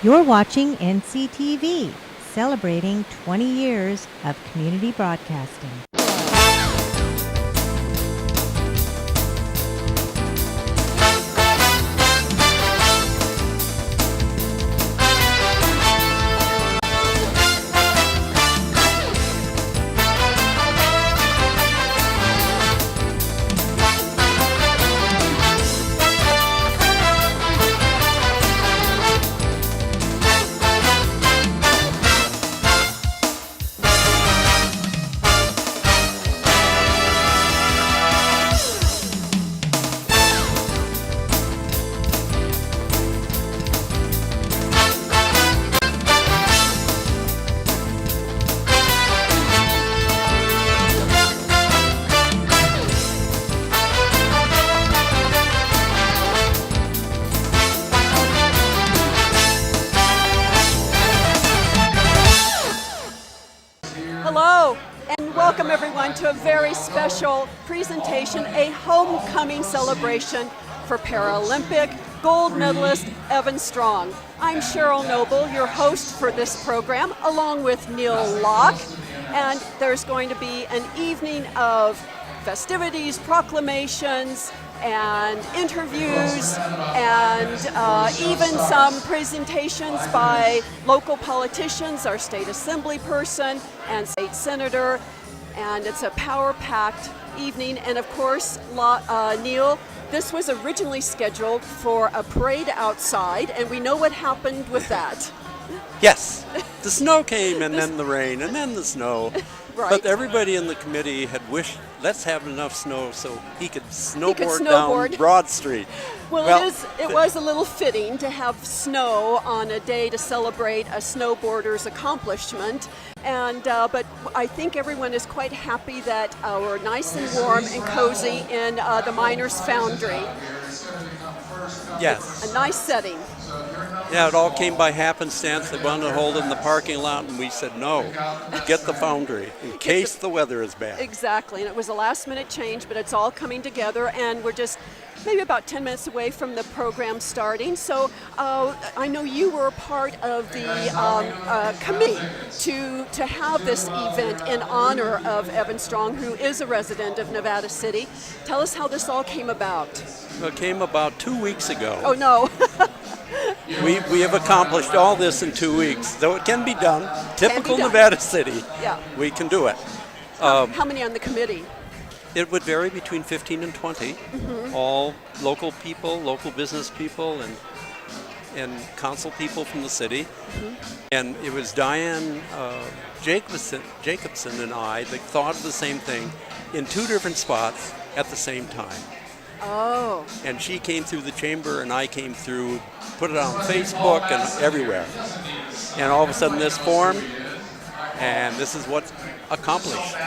You're watching NCTV, celebrating 20 years of community broadcasting. Hello, and welcome everyone to a very special presentation, a homecoming celebration for Paralympic gold medalist Evan Strong. I'm Cheryl Noble, your host for this program, along with Neil Locke, and there's going to be an evening of festivities, proclamations, and interviews, and even some presentations by local politicians, our state assembly person and state senator, and it's a power-packed evening. And of course, Neil, this was originally scheduled for a parade outside, and we know what happened with that. Yes, the snow came, and then the rain, and then the snow. Right. But everybody in the committee had wished, let's have enough snow so he could snowboard down Broad Street. Well, it was a little fitting to have snow on a day to celebrate a snowboarder's accomplishment. And but I think everyone is quite happy that we're nice and warm and cozy in the Miners Foundry. Yes. A nice setting. Yeah, it all came by happenstance. They wanted to hold it in the parking lot, and we said, no, get the foundry in case the weather is bad. Exactly, and it was a last-minute change, but it's all coming together, and we're just maybe about 10 minutes away from the program starting. So I know you were a part of the committee to have this event in honor of Evan Strong, who is a resident of Nevada City. Tell us how this all came about. It came about 2 weeks ago. Oh, no. We have accomplished all this in 2 weeks, though it can be done. Typical Nevada City. Yeah. We can do it. How many on the committee? It would vary between 15 and 20. Mm-hmm. All local people, local business people, and council people from the city. Mm-hmm. And it was Diane Jacobson and I that thought of the same thing in two different spots at the same time. Oh. And she came through the chamber, and I came through, put it on Facebook and everywhere. And all of a sudden this formed, and this is what's accomplished.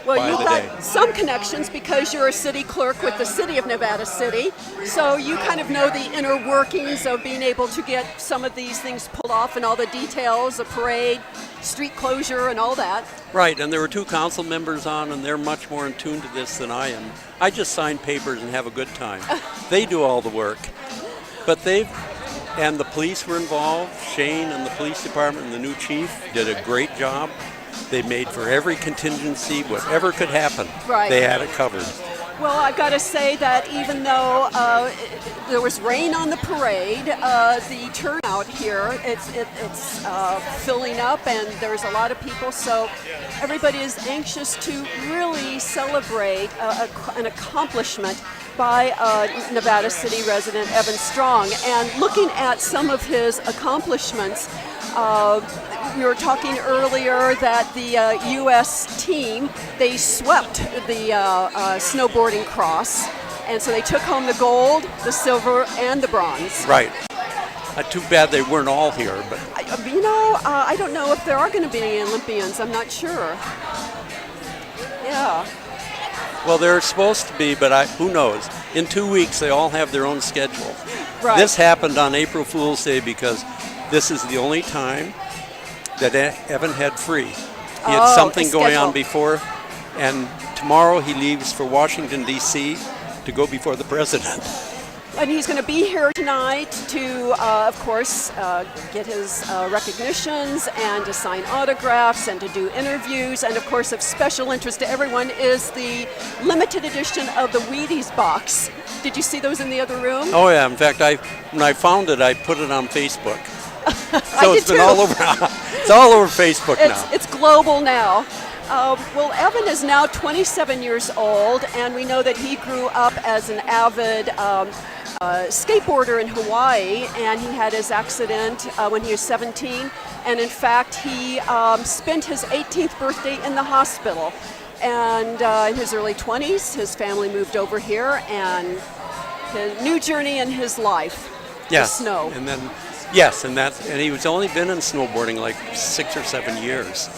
Well, you've got some connections because you're a city clerk with the city of Nevada City, so you kind of know the inner workings of being able to get some of these things pulled off and all the details, a parade, street closure, and all that. Right, and there were two council members on, and they're much more in tune to this than I am. I just sign papers and have a good time. They do all the work. But and the police were involved. Shane and the police department and the new chief did a great job. They made for every contingency, whatever could happen. Right. They had it covered. Well, I've got to say that even though there was rain on the parade, the turnout here, it's filling up, and there's a lot of people, so everybody is anxious to really celebrate an accomplishment by Nevada City resident Evan Strong. And looking at some of his accomplishments, we were talking earlier that the U.S. team, they swept the snowboarding cross, and so they took home the gold, the silver, and the bronze. Right. Too bad they weren't all here. But I don't know if there are going to be any Olympians. I'm not sure. Yeah. Well, they're supposed to be, but who knows? In 2 weeks, they all have their own schedule. Right. This happened on April Fool's Day because this is the only time that Evan had free. He had something going on before, and tomorrow he leaves for Washington, D.C. to go before the president. And he's going to be here tonight to, of course, get his recognitions and to sign autographs and to do interviews. And of course, of special interest to everyone is the limited edition of the Wheaties box. Did you see those in the other room? Oh yeah. In fact, when I found it, I put it on Facebook. I So did it's been too. all over. It's all over Facebook now. It's global now. Well, Evan is now 27 years old, and we know that he grew up as an avid skateboarder in Hawaii, and he had his accident when he was 17. And in fact, he spent his 18th birthday in the hospital. And in his early 20s, his family moved over here, and his new journey in his life. Yes. The snow. And then, yes, and he was only been in snowboarding like 6 or 7 years,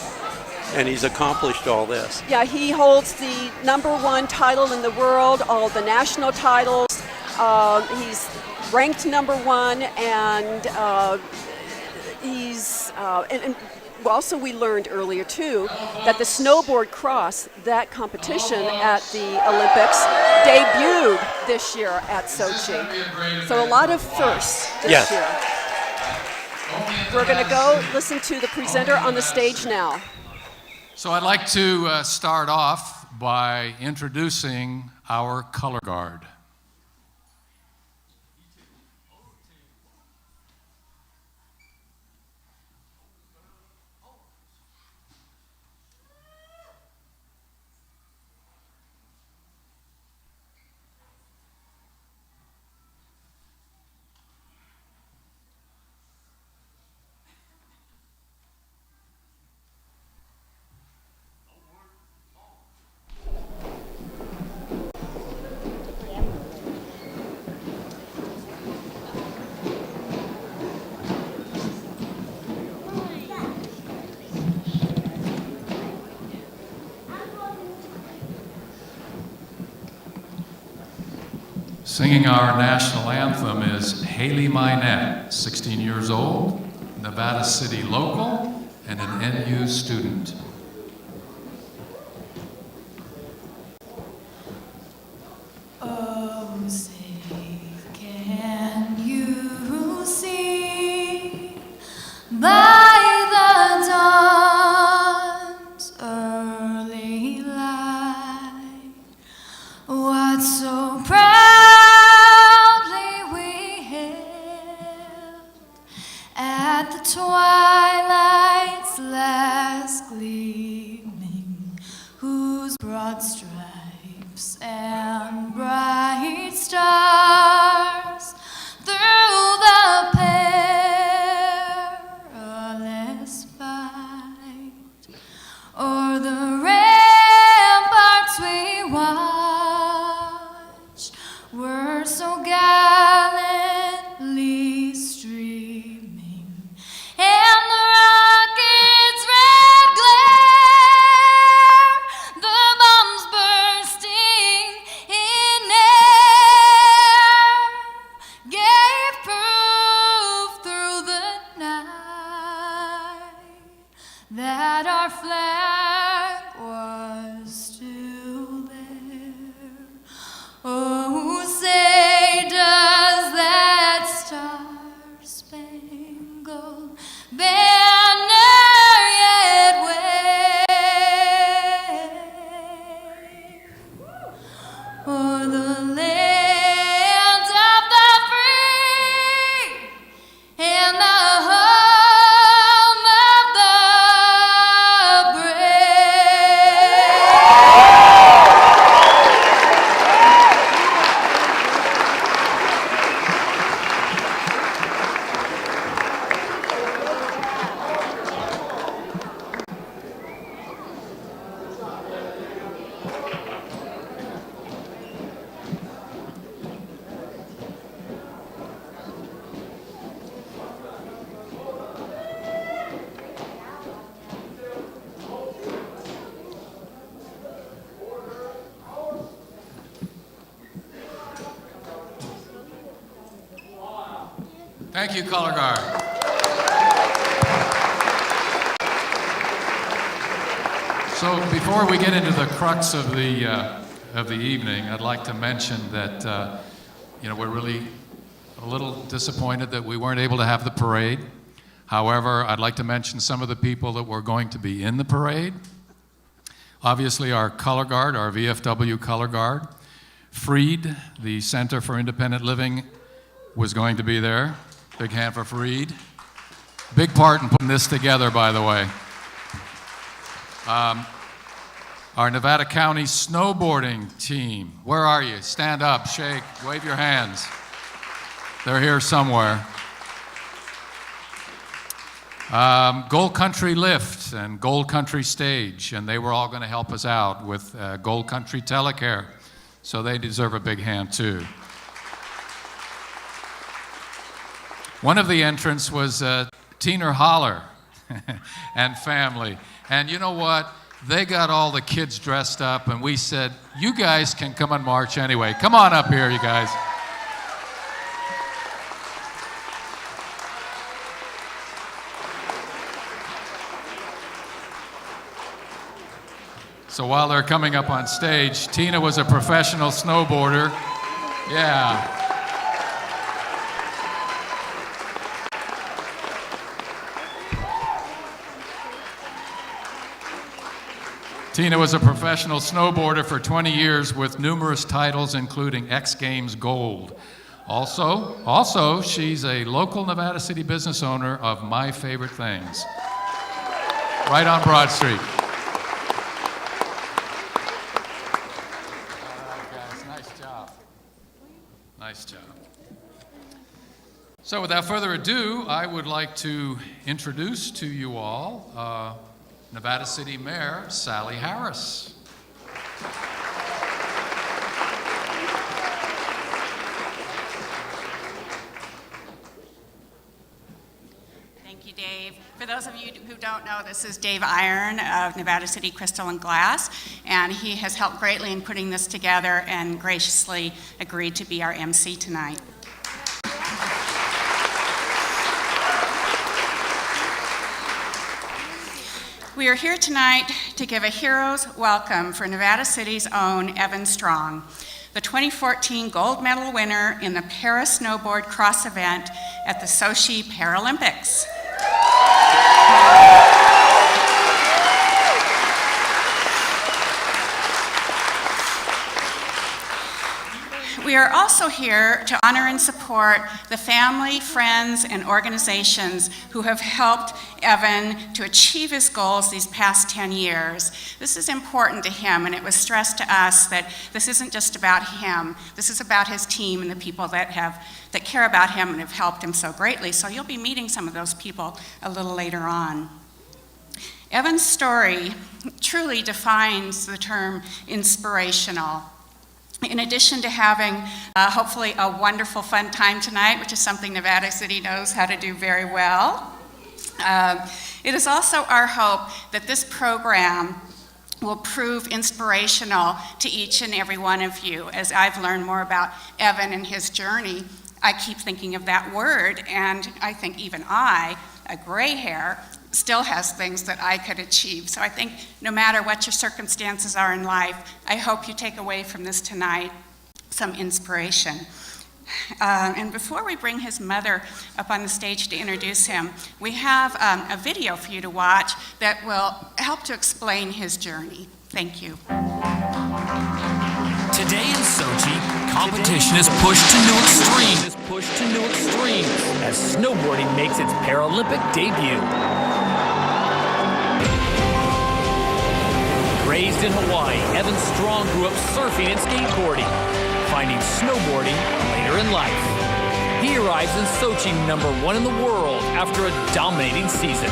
and he's accomplished all this. Yeah, he holds the #1 title in the world, all the national titles. He's ranked #1, and he's and also we learned earlier too that the snowboard cross, that competition at the Olympics, debuted this year at Sochi. So a lot of firsts this Yes. year. We're going to go listen to the presenter on the stage now. So I'd like to start off by introducing our color guard. Singing our national anthem is Haley Minette, 16 years old, Nevada City local, and an NU student. Oh, say, can you see by the dawn's early light what so proudly we hailed at the twilight's last gleaming, whose broad stripes and bright stars through the perilous fight o'er the ramparts we watched were so gallantly streaming, and the rocket's red glare, the bombs bursting in air, gave proof through the night that our flag was still there. Oh, say does that star-spangled banner yet wave o'er the land of the free and the home of the brave? Thank you, color guard. So before we get into the crux of the evening, I'd like to mention that we're really a little disappointed that we weren't able to have the parade. However, I'd like to mention some of the people that were going to be in the parade. Obviously, our color guard, our VFW color guard. Freed, the Center for Independent Living, was going to be there. Big hand for Freed. Big part in putting this together, by the way. Our Nevada County snowboarding team. Where are you? Stand up, shake, wave your hands. They're here somewhere. Gold Country Lift and Gold Country Stage, and they were all going to help us out with Gold Country Telecare, so they deserve a big hand too. One of the entrants was Teener Holler and family, and you know what? They got all the kids dressed up, and we said, you guys can come and march anyway. Come on up here, you guys. So while they're coming up on stage, Tina was a professional snowboarder. Yeah. Tina was a professional snowboarder for 20 years with numerous titles, including X Games Gold. Also, she's a local Nevada City business owner of My Favorite Things, right on Broad Street. Nice job. So without further ado, I would like to introduce to you all Nevada City Mayor Sally Harris. Thank you, Dave. For those of you who don't know, this is Dave Iron of Nevada City Crystal and Glass, and he has helped greatly in putting this together and graciously agreed to be our MC tonight. We are here tonight to give a hero's welcome for Nevada City's own Evan Strong, the 2014 gold medal winner in the para-snowboard cross event at the Sochi Paralympics. We are also here to honor and support the family, friends, and organizations who have helped Evan to achieve his goals these past 10 years. This is important to him, and it was stressed to us that this isn't just about him. This is about his team and the people that care about him and have helped him so greatly. So you'll be meeting some of those people a little later on. Evan's story truly defines the term inspirational. In addition to having hopefully a wonderful, fun time tonight, which is something Nevada City knows how to do very well, it is also our hope that this program will prove inspirational to each and every one of you. As I've learned more about Evan and his journey, I keep thinking of that word, and I think even I, a gray hair, still has things that I could achieve. So I think no matter what your circumstances are in life, I hope you take away from this tonight some inspiration. And before we bring his mother up on the stage to introduce him, we have a video for you to watch that will help to explain his journey. Thank you. Today in Sochi, competition is pushed to new extremes. As snowboarding makes its Paralympic debut. Raised in Hawaii, Evan Strong grew up surfing and skateboarding, finding snowboarding later in life. He arrives in Sochi #1 in the world after a dominating season.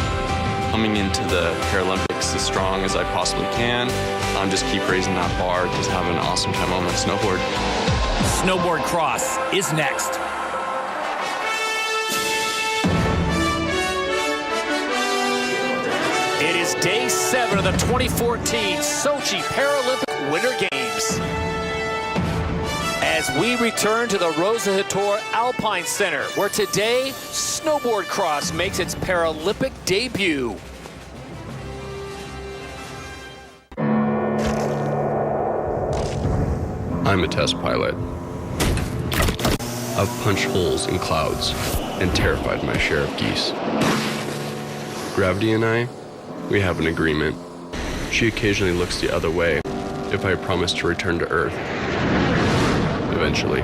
Coming into the Paralympics as strong as I possibly can, just keep raising that bar, just have an awesome time on my snowboard. Snowboard Cross is next. It is day 7 of the 2014 Sochi Paralympic Winter Games. As we return to the Rosa Hator Alpine Center, where today, Snowboard Cross makes its Paralympic debut. I'm a test pilot. I've punched holes in clouds and terrified my share of geese. Gravity and I, we have an agreement. She occasionally looks the other way if I promise to return to Earth. Eventually.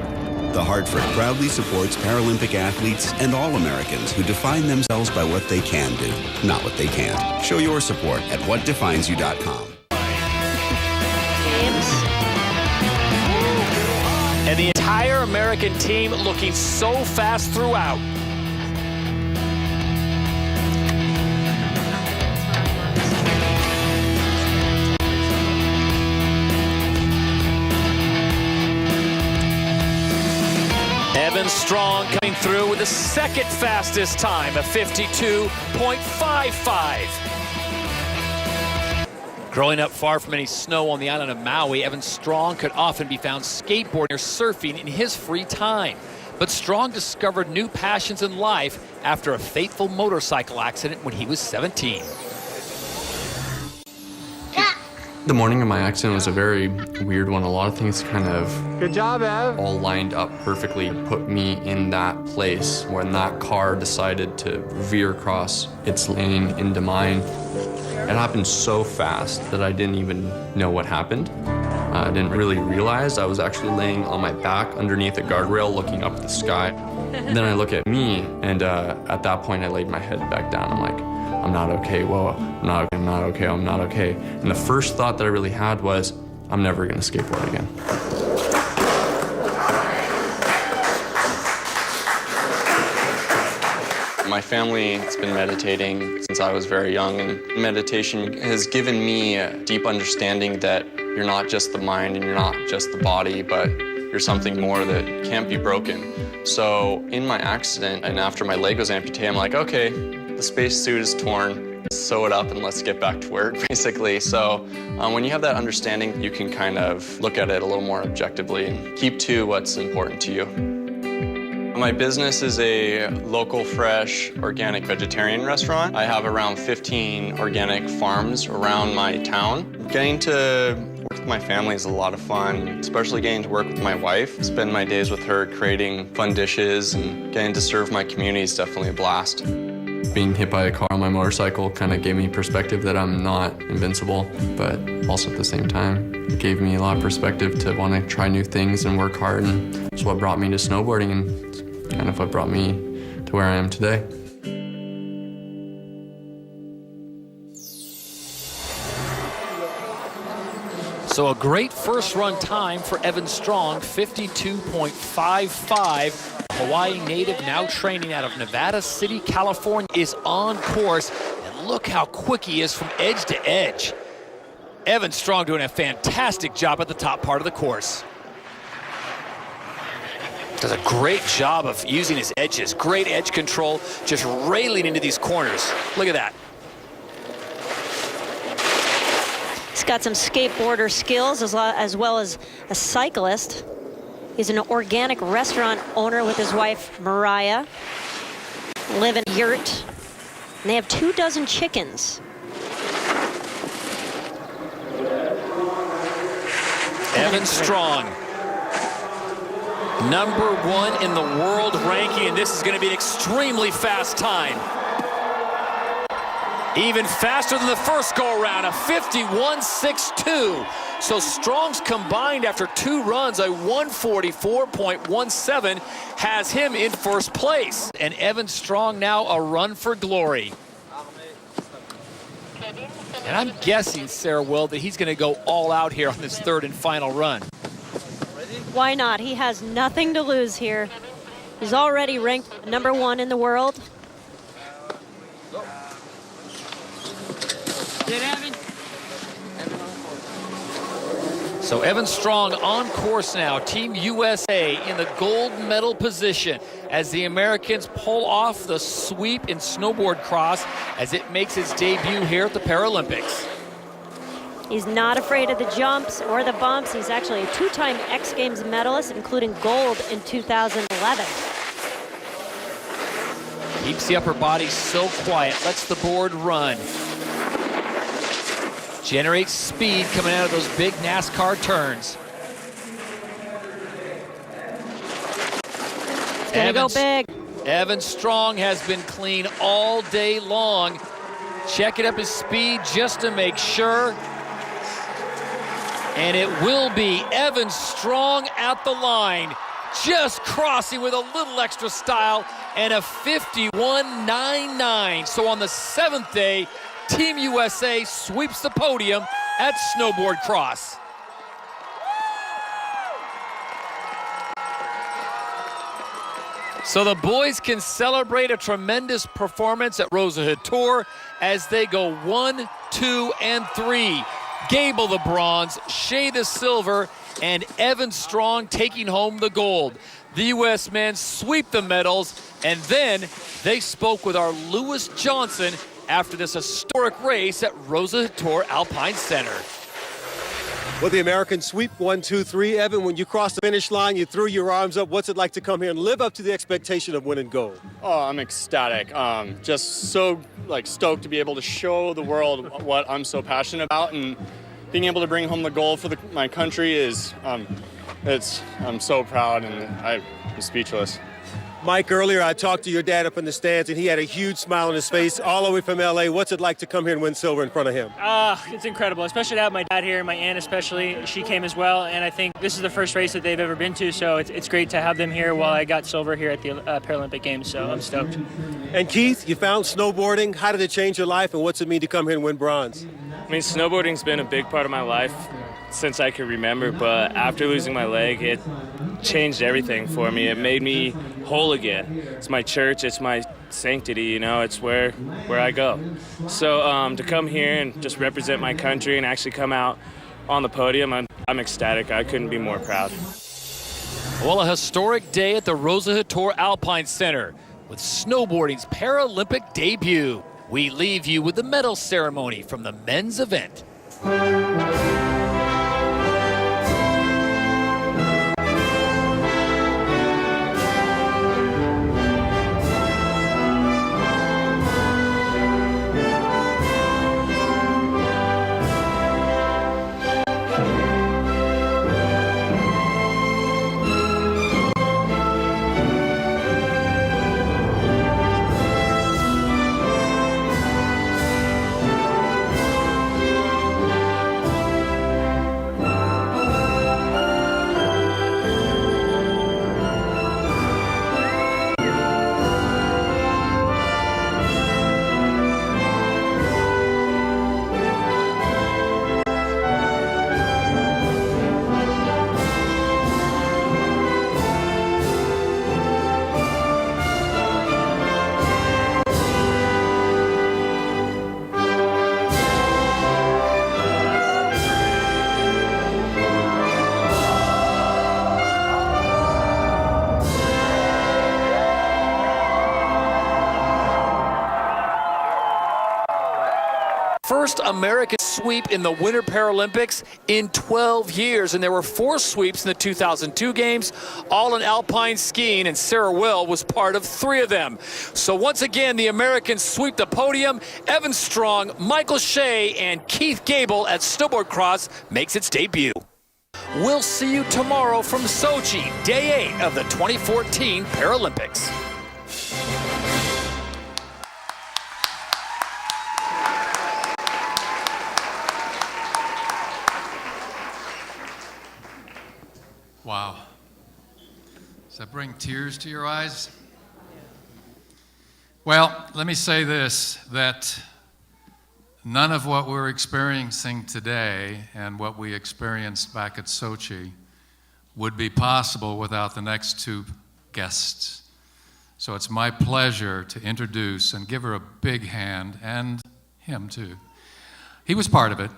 The Hartford proudly supports Paralympic athletes and all Americans who define themselves by what they can do, not what they can't. Show your support at whatdefinesyou.com. And the entire American team looking so fast throughout. Evan Strong coming through with the second fastest time, a 52.55. Growing up far from any snow on the island of Maui, Evan Strong could often be found skateboarding or surfing in his free time. But Strong discovered new passions in life after a fateful motorcycle accident when he was 17. The morning of my accident was a very weird one. A lot of things kind of Good job, Ev. all lined up perfectly, put me in that place when that car decided to veer across its lane into mine. It happened so fast that I didn't even know what happened. I didn't really realize I was actually laying on my back underneath a guardrail looking up at the sky. Then I look at me, and at that point I laid my head back down. I'm like, I'm not okay, whoa, I'm not okay, I'm not okay. And the first thought that I really had was, I'm never gonna skateboard again. My family has been meditating since I was very young, and meditation has given me a deep understanding that you're not just the mind and you're not just the body, but you're something more that can't be broken. So in my accident and after my leg was amputated, I'm like, okay, the spacesuit is torn, sew it up and let's get back to work, basically. So when you have that understanding, you can kind of look at it a little more objectively and keep to what's important to you. My business is a local, fresh, organic vegetarian restaurant. I have around 15 organic farms around my town. Getting to work with my family is a lot of fun, especially getting to work with my wife. Spend my days with her creating fun dishes, and getting to serve my community is definitely a blast. Being hit by a car on my motorcycle kind of gave me perspective that I'm not invincible, but also at the same time, it gave me a lot of perspective to want to try new things and work hard, and it's what brought me to snowboarding and kind of what brought me to where I am today. So a great first run time for Evan Strong, 52.55. Hawaii native, now training out of Nevada City, California, is on course. And look how quick he is from edge to edge. Evan Strong doing a fantastic job at the top part of the course. Does a great job of using his edges. Great edge control, just railing into these corners. Look at that. He's got some skateboarder skills as well as a cyclist. He's an organic restaurant owner with his wife, Mariah. Live in a yurt. And they have 24 chickens. Evan Strong, #1 in the world ranking, and this is going to be an extremely fast time. Even faster than the first go-around, a 51.62. So Strong's combined after 2 runs, a 144.17 has him in first place. And Evan Strong now a run for glory. And I'm guessing, Sarah Will, that he's going to go all out here on this third and final run. Why not? He has nothing to lose here. He's already ranked #1 in the world. So Evan Strong on course now, Team USA in the gold medal position as the Americans pull off the sweep in snowboard cross as it makes its debut here at the Paralympics. He's not afraid of the jumps or the bumps. He's actually a 2-time X Games medalist, including gold in 2011. Keeps the upper body so quiet, lets the board run. Generates speed coming out of those big NASCAR turns. gonna go big. Evan Strong has been clean all day long. Checking up his speed just to make sure. And it will be Evan Strong at the line, just crossing with a little extra style and a 51.99. So on the 7th day, Team USA sweeps the podium at Snowboard Cross. So the boys can celebrate a tremendous performance at Rosa Couture as they go 1, 2, and 3. Gable the bronze, Shea the silver, and Evan Strong taking home the gold. The U.S. men sweep the medals, and then they spoke with our Lewis Johnson after this historic race at Rosa Couture Alpine Center. Well, the Americans sweep 1, 2, 3. Evan, when you crossed the finish line, you threw your arms up. What's it like to come here and live up to the expectation of winning gold? Oh, I'm ecstatic. Just so stoked to be able to show the world what I'm so passionate about, and being able to bring home the gold for my country is, I'm so proud, and I'm speechless. Mike, earlier I talked to your dad up in the stands, and he had a huge smile on his face all the way from L.A. What's it like to come here and win silver in front of him? It's incredible, especially to have my dad here, my aunt especially. She came as well, and I think this is the first race that they've ever been to, so it's great to have them here while I got silver here at the Paralympic Games, so I'm stoked. And Keith, you found snowboarding. How did it change your life, and what's it mean to come here and win bronze? I mean, snowboarding's been a big part of my life since I can remember, but after losing my leg, it changed everything for me. It made me whole again. It's my church, it's my sanctity, you know, it's where I go. So to come here and just represent my country and actually come out on the podium, I'm ecstatic. I couldn't be more proud. Well, a historic day at the Rosa Couture Alpine Center with snowboarding's Paralympic debut. We leave you with the medal ceremony from the men's event. First American sweep in the Winter Paralympics in 12 years, and there were 4 sweeps in the 2002 games, all in alpine skiing, and Sarah Will was part of 3 of them. So once again, the Americans sweep the podium. Evan Strong, Michael Shea, and Keith Gable at Snowboard Cross makes its debut. We'll see you tomorrow from Sochi, day 8 of the 2014 Paralympics. Wow. Does that bring tears to your eyes? Well, let me say this, that none of what we're experiencing today and what we experienced back at Sochi would be possible without the next 2 guests. So it's my pleasure to introduce and give her a big hand, and him too. He was part of it.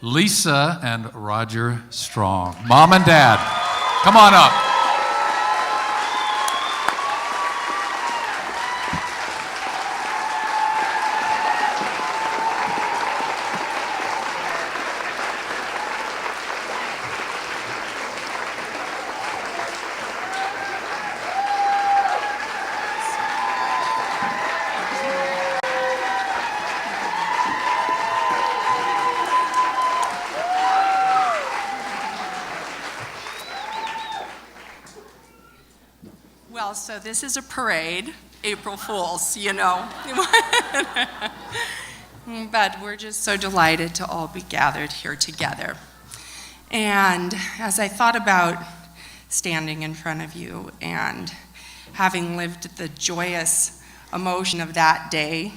Lisa and Roger Strong. Mom and Dad, come on up. Well, so this is a parade, April Fools, you know. But we're just so delighted to all be gathered here together. And as I thought about standing in front of you and having lived the joyous emotion of that day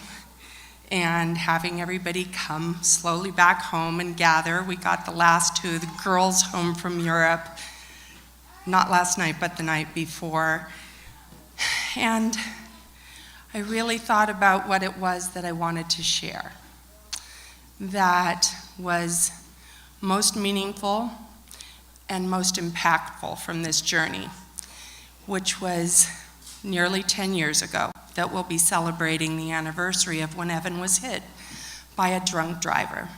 and having everybody come slowly back home and gather, we got the last two, the girls home from Europe, not last night, but the night before. And I really thought about what it was that I wanted to share that was most meaningful and most impactful from this journey, which was nearly 10 years ago that we'll be celebrating the anniversary of when Evan was hit by a drunk driver.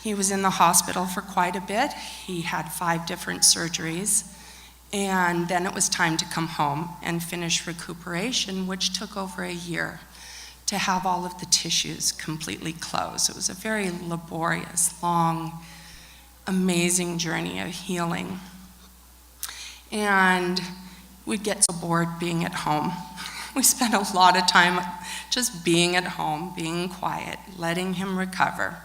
He was in the hospital for quite a bit. He had 5 different surgeries, and then it was time to come home and finish recuperation, which took over a year to have all of the tissues completely closed. It was a very laborious, long, amazing journey of healing. And we'd get so bored being at home. We spent a lot of time just being at home, being quiet, letting him recover.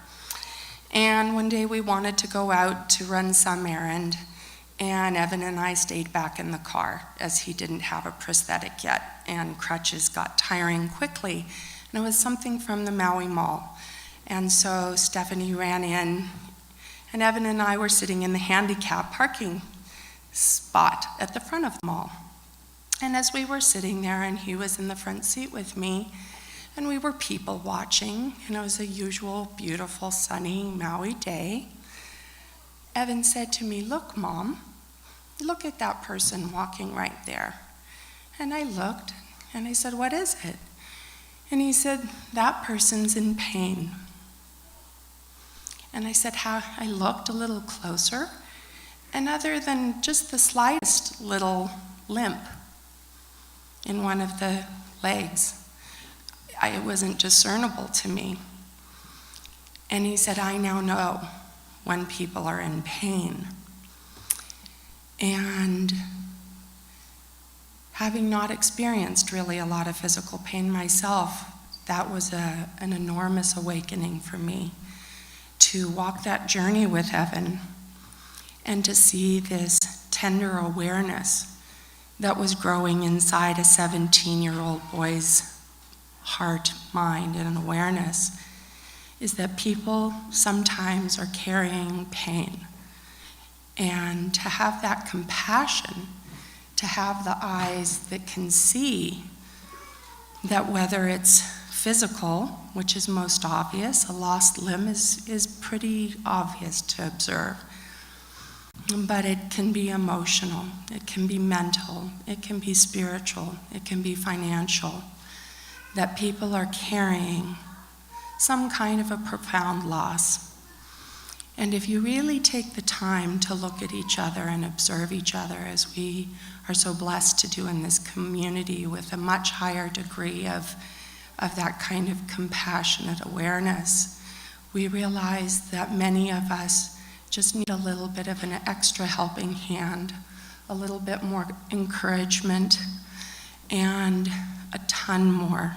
And one day we wanted to go out to run some errand, and Evan and I stayed back in the car as he didn't have a prosthetic yet, and crutches got tiring quickly. And it was something from the Maui Mall. And so Stephanie ran in, and Evan and I were sitting in the handicap parking spot at the front of the mall. And as we were sitting there, and he was in the front seat with me, and we were people watching, and it was a usual, beautiful, sunny Maui day, Evan said to me, "Look, Mom, look at that person walking right there." And I looked, and I said, "What is it?" And he said, "That person's in pain." And I said, "How?" I looked a little closer, and other than just the slightest little limp in one of the legs, it wasn't discernible to me. And he said, "I now know when people are in pain." And having not experienced really a lot of physical pain myself, that was an enormous awakening for me to walk that journey with Evan and to see this tender awareness that was growing inside a 17-year-old boy's heart, mind, and awareness, is that people sometimes are carrying pain. And to have that compassion, to have the eyes that can see that whether it's physical, which is most obvious, a lost limb is pretty obvious to observe, but it can be emotional, it can be mental, it can be spiritual, it can be financial, that people are carrying some kind of a profound loss. And if you really take the time to look at each other and observe each other, as we are so blessed to do in this community with a much higher degree of that kind of compassionate awareness, we realize that many of us just need a little bit of an extra helping hand, a little bit more encouragement, and a ton more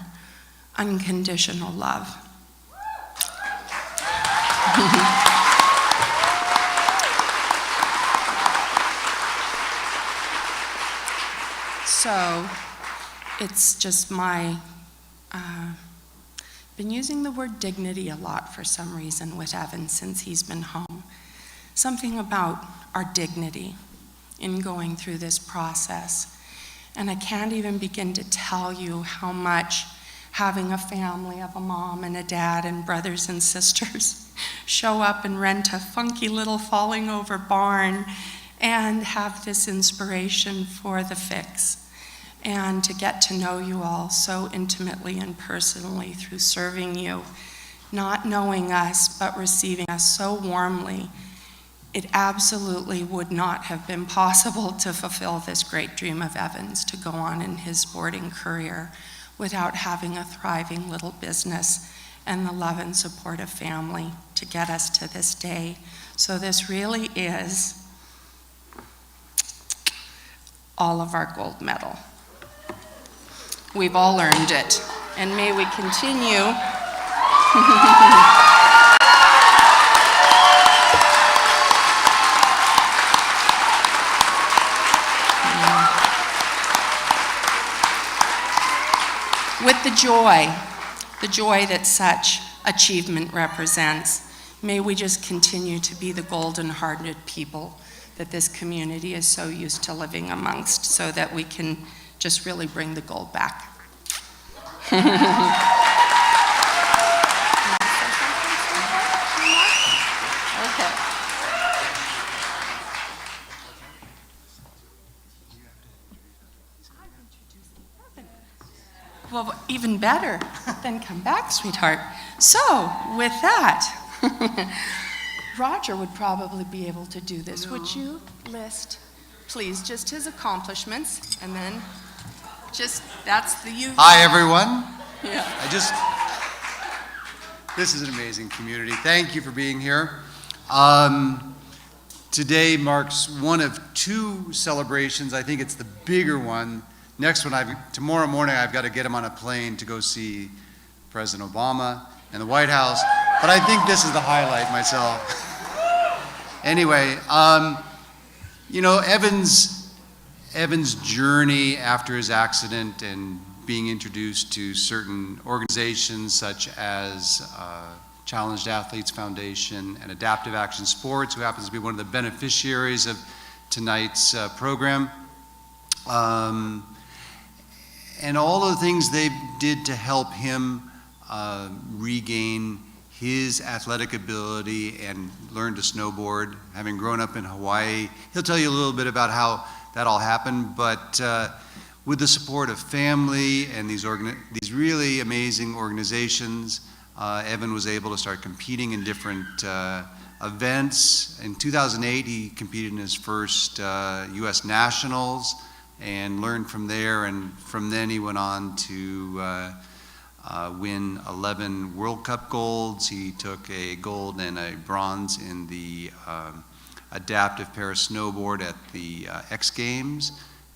unconditional love. So it's just been using the word dignity a lot for some reason with Evan since he's been home. Something about our dignity in going through this process. And I can't even begin to tell you how much having a family of a mom and a dad and brothers and sisters show up and rent a funky little falling over barn and have this inspiration for the fix. And to get to know you all so intimately and personally through serving you, not knowing us, but receiving us so warmly, it absolutely would not have been possible to fulfill this great dream of Evan's, to go on in his sporting career without having a thriving little business and the love and support of family to get us to this day. So this really is all of our gold medal. We've all earned it, and may we continue with the joy that such achievement represents. May we just continue to be the golden-hearted people that this community is so used to living amongst, so that we can just really bring the gold back. Okay. Well, even better. Then come back, sweetheart. So, with that, Roger would probably be able to do this. No. Would you list, please, just his accomplishments, and then just, that's the you. Hi, everyone. Yeah. This is an amazing community. Thank you for being here. Today marks one of two celebrations. I think it's the bigger one. Next one, tomorrow morning, I've got to get him on a plane to go see President Obama and the White House. But I think this is the highlight myself. Anyway, you know, Evan's journey after his accident and being introduced to certain organizations such as Challenged Athletes Foundation and Adaptive Action Sports, who happens to be one of the beneficiaries of tonight's program. And all of the things they did to help him regain his athletic ability and learn to snowboard, having grown up in Hawaii. He'll tell you a little bit about how that all happened, but with the support of family and these really amazing organizations, Evan was able to start competing in different events. In 2008, he competed in his first U.S. Nationals and learned from there, and from then he went on to win 11 World Cup golds. He took a gold and a bronze in the adaptive para snowboard at the X Games,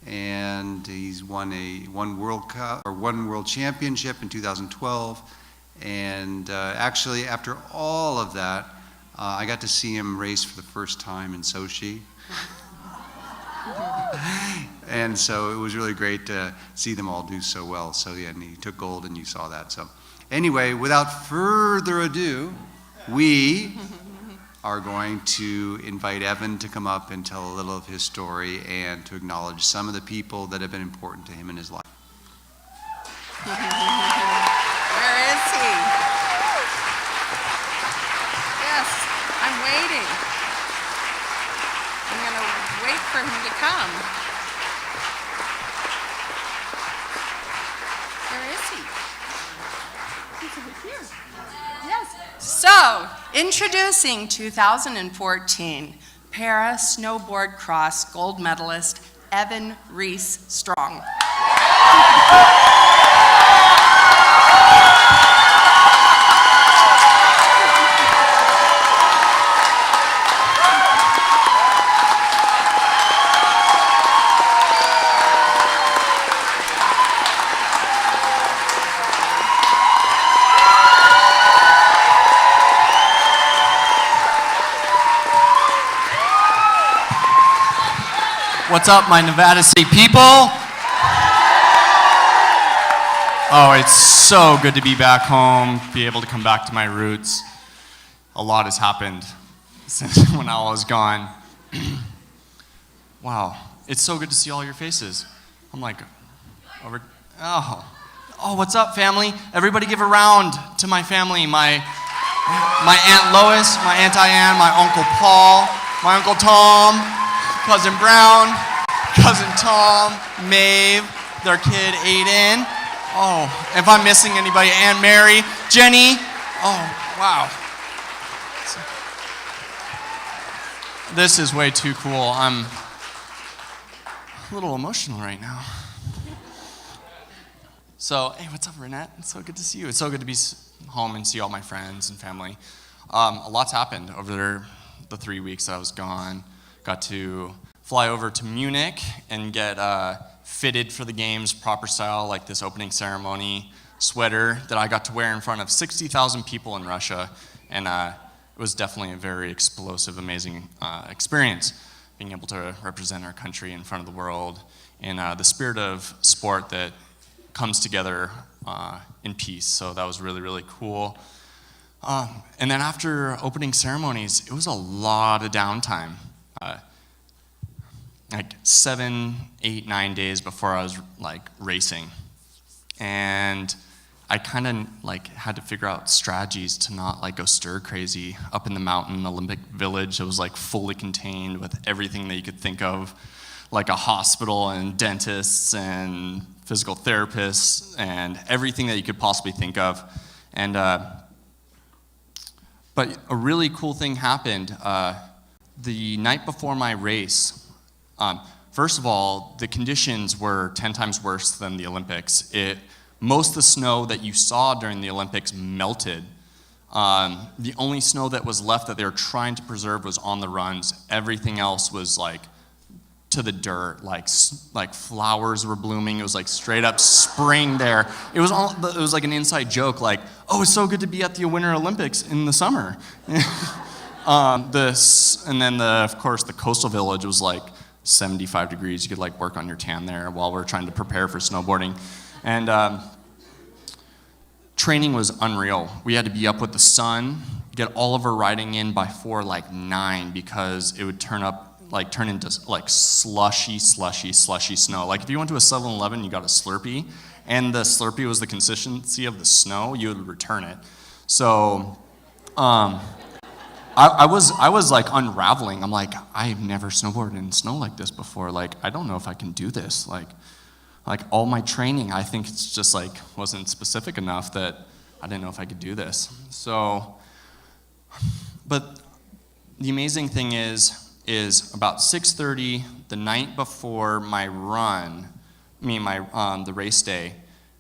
and he's won one World Cup or one World Championship in 2012. And actually, after all of that, I got to see him race for the first time in Sochi. And so it was really great to see them all do so well. So yeah, and he took gold, and you saw that. So anyway, without further ado, we are going to invite Evan to come up and tell a little of his story and to acknowledge some of the people that have been important to him in his life. Where is he? Yes, I'm waiting. I'm going to wait for him to come. Where is he? He's over here. Yes. So, introducing 2014 Para Snowboard Cross gold medalist Evan Reese Strong. What's up, my Nevada City people? Oh, it's so good to be back home, be able to come back to my roots. A lot has happened since when I was gone. Wow, it's so good to see all your faces. I'm like, oh, what's up, family? Everybody give a round to my family, my Aunt Lois, my Aunt Diane, my Uncle Paul, my Uncle Tom, Cousin Brown, Cousin Tom, Maeve, their kid Aiden. Oh, if I'm missing anybody, Aunt Mary, Jenny. Oh, wow. This is way too cool. I'm a little emotional right now. So, hey, what's up, Renette? It's so good to see you. It's so good to be home and see all my friends and family. A lot's happened over the 3 weeks that I was gone. Got to fly over to Munich and get fitted for the games proper style, like this opening ceremony sweater that I got to wear in front of 60,000 people in Russia. And it was definitely a very explosive, amazing experience, being able to represent our country in front of the world in the spirit of sport that comes together in peace. So that was really, really cool. And then after opening ceremonies, it was a lot of downtime. Like 7, 8, 9 days before I was like racing. And I kind of like had to figure out strategies to not like go stir crazy up in the mountain Olympic Village. It was like fully contained with everything that you could think of, like a hospital and dentists and physical therapists and everything that you could possibly think of. And but a really cool thing happened. The night before my race, first of all, the conditions were 10 times worse than the Olympics. Most of the snow that you saw during the Olympics melted. The only snow that was left that they were trying to preserve was on the runs. Everything else was like to the dirt, like flowers were blooming. It was like straight up spring there. It was like an inside joke, like, oh, it's so good to be at the Winter Olympics in the summer. And then of course the coastal village was like 75 degrees. You could like work on your tan there while we're trying to prepare for snowboarding. And training was unreal. We had to be up with the sun, get all of our riding in by 9 because it would turn into like slushy snow. Like if you went to a 7-Eleven, you got a Slurpee, and the Slurpee was the consistency of the snow, you would return it. So I was like unraveling. I'm like, I've never snowboarded in snow like this before. Like, I don't know if I can do this. Like all my training, I think it's just like wasn't specific enough that I didn't know if I could do this. So, but the amazing thing is about 6:30 the night before my run, the race day,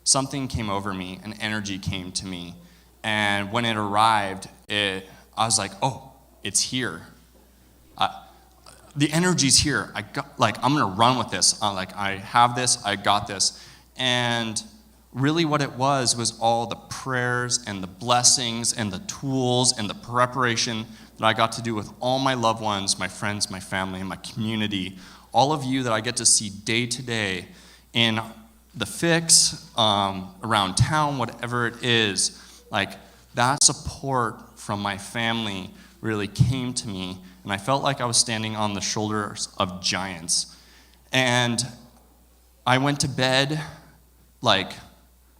something came over me, an energy came to me. And when it arrived, I was like, oh, it's here. The energy's here. I'm gonna run with this. I have this, I got this. And really what it was all the prayers and the blessings and the tools and the preparation that I got to do with all my loved ones, my friends, my family, and my community. All of you that I get to see day to day in the fix, around town, whatever it is, like that support from my family really came to me, and I felt like I was standing on the shoulders of giants. And I went to bed like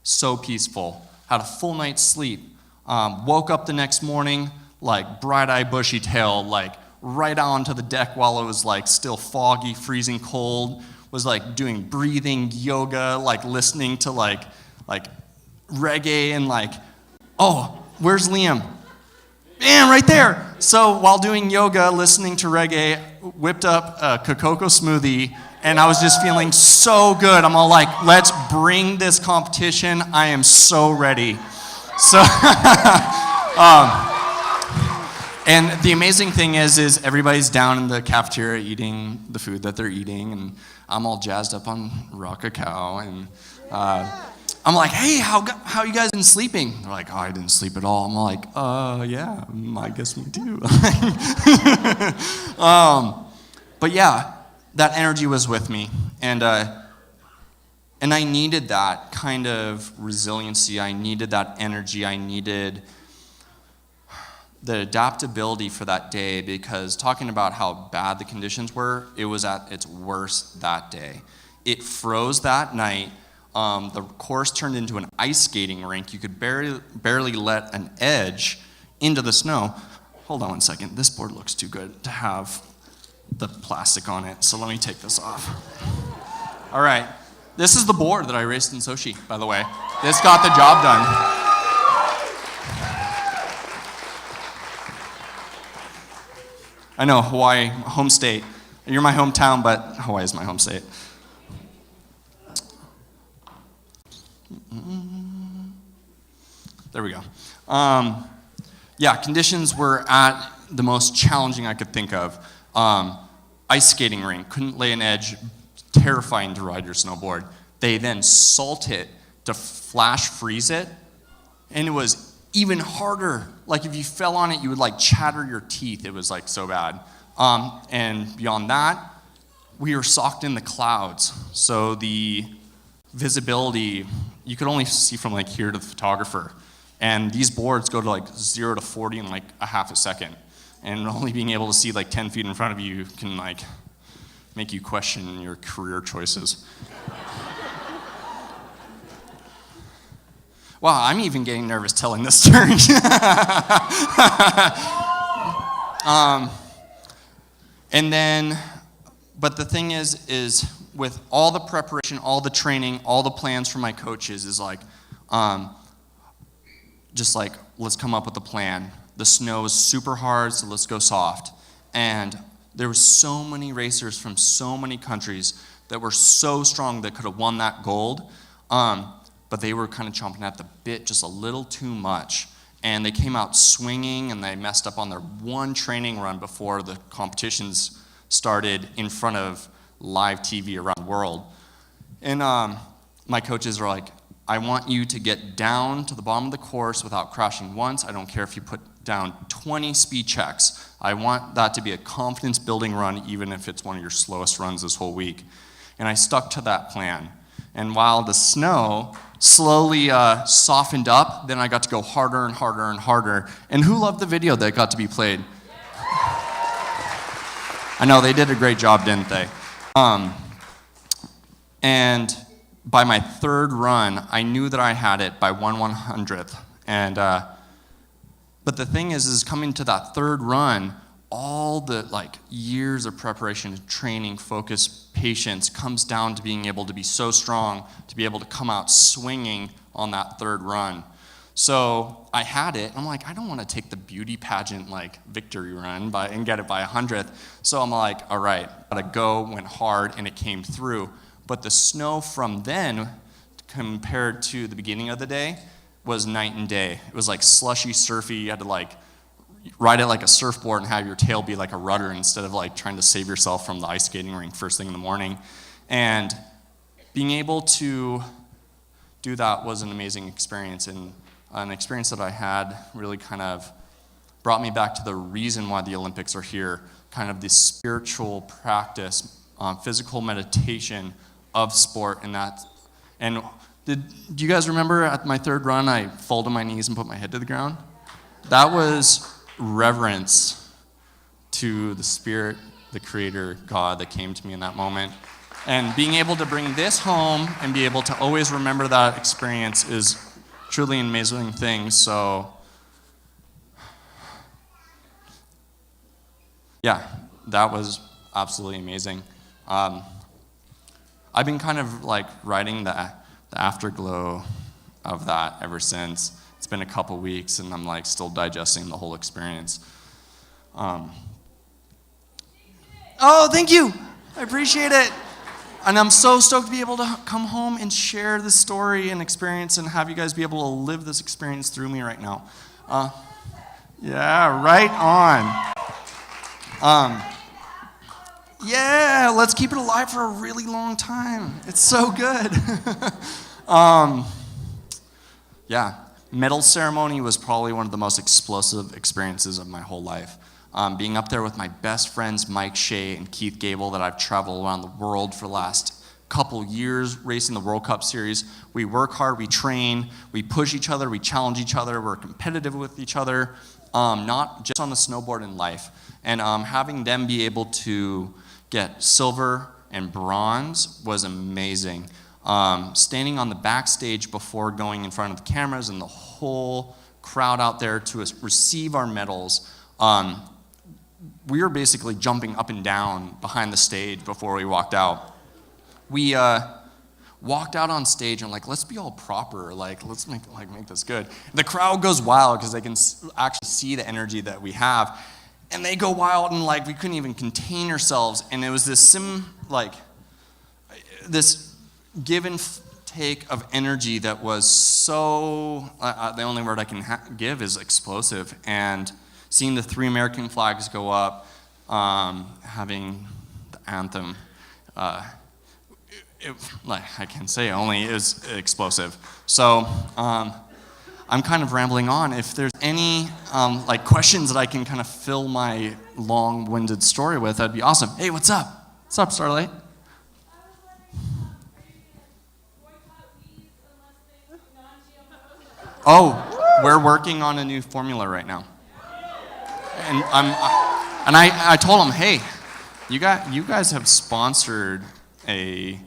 so peaceful, had a full night's sleep, woke up the next morning like bright-eyed, bushy-tailed, like right onto the deck while it was like still foggy, freezing cold, was like doing breathing yoga, like listening to like reggae and like, oh, where's Liam? Man, right there. So while doing yoga, listening to reggae, whipped up a Cocoa smoothie, and I was just feeling so good. I'm all like, let's bring this competition. I am so ready. So, and the amazing thing is everybody's down in the cafeteria eating the food that they're eating, and I'm all jazzed up on raw cacao, and I'm like, hey, how you guys been sleeping? They're like, oh, I didn't sleep at all. I'm like, yeah, I guess me too. But yeah, that energy was with me, and I needed that kind of resiliency. I needed that energy. I needed the adaptability for that day, because talking about how bad the conditions were, it was at its worst that day. It froze that night. The course turned into an ice skating rink. You could barely let an edge into the snow. Hold on one second. This board looks too good to have the plastic on it, so let me take this off. All right. This is the board that I raced in Sochi, by the way. This got the job done. I know, Hawaii, home state. You're my hometown, but Hawaii is my home state. There we go. Yeah, conditions were at the most challenging I could think of. ice skating rink, couldn't lay an edge, terrifying to ride your snowboard. They then salt it to flash freeze it, and it was even harder. Like if you fell on it, you would like chatter your teeth. It was like so bad. And beyond that, we were socked in the clouds. So the visibility, you could only see from like here to the photographer. And these boards go to like 0 to 40 in like a half a second. And only being able to see like 10 feet in front of you can like make you question your career choices. Wow, I'm even getting nervous telling this story. And then, but the thing is with all the preparation, all the training, all the plans from my coaches is like, just like, let's come up with a plan. The snow is super hard, so let's go soft. And there were so many racers from so many countries that were so strong that could have won that gold, but they were kind of chomping at the bit just a little too much. And they came out swinging, and they messed up on their one training run before the competitions started in front of live TV around the world. And my coaches were like, I want you to get down to the bottom of the course without crashing once. I don't care if you put down 20 speed checks. I want that to be a confidence building run, even if it's one of your slowest runs this whole week. And I stuck to that plan. And while the snow slowly softened up, then I got to go harder and harder and harder. And who loved the video that got to be played? I know, they did a great job, didn't they? And by my third run, I knew that I had it by 1/100th. And but the thing is coming to that third run, all the like years of preparation, training, focus, patience comes down to being able to be so strong to be able to come out swinging on that third run. So I had it. I'm like, I don't want to take the beauty pageant like victory run and get it by 100th. So I'm like, all right, gotta go. Went hard, and it came through. But the snow from then, compared to the beginning of the day, was night and day. It was like slushy, surfy. You had to like ride it like a surfboard and have your tail be like a rudder instead of like trying to save yourself from the ice skating rink first thing in the morning. And being able to do that was an amazing experience, and an experience that I had really kind of brought me back to the reason why the Olympics are here, kind of this spiritual practice, physical meditation of sport. And that, and do you guys remember at my third run I folded my knees and put my head to the ground? That was reverence to the Spirit, the Creator, God that came to me in that moment. And being able to bring this home and be able to always remember that experience is truly an amazing thing. So yeah, that was absolutely amazing. I've been kind of like riding the afterglow of that ever since. It's been a couple weeks, and I'm like still digesting the whole experience. Oh, thank you. I appreciate it. And I'm so stoked to be able to come home and share this story and experience and have you guys be able to live this experience through me right now. Yeah, right on. Yeah, let's keep it alive for a really long time. It's so good. Yeah, medal ceremony was probably one of the most explosive experiences of my whole life. Being up there with my best friends, Mike Shea and Keith Gable, that I've traveled around the world for the last couple years racing the World Cup Series. We work hard, we train, we push each other, we challenge each other, we're competitive with each other, not just on the snowboard in life. And having them be able to get silver and bronze was amazing. Standing on the backstage before going in front of the cameras and the whole crowd out there to receive our medals, we were basically jumping up and down behind the stage before we walked out. We walked out on stage and like, let's be all proper, like let's make this good. The crowd goes wild because they can actually see the energy that we have, and they go wild and like we couldn't even contain ourselves. And it was this this give and take of energy that was so, the only word I can give is explosive. And seeing the 3 American flags go up, having anthem. Like I can say, only is explosive. So I'm kind of rambling on. If there's any like questions that I can kind of fill my long-winded story with, that'd be awesome. Hey, what's up? What's up, Starlight? Oh, we're working on a new formula right now. And I told him, hey, you guys have sponsored a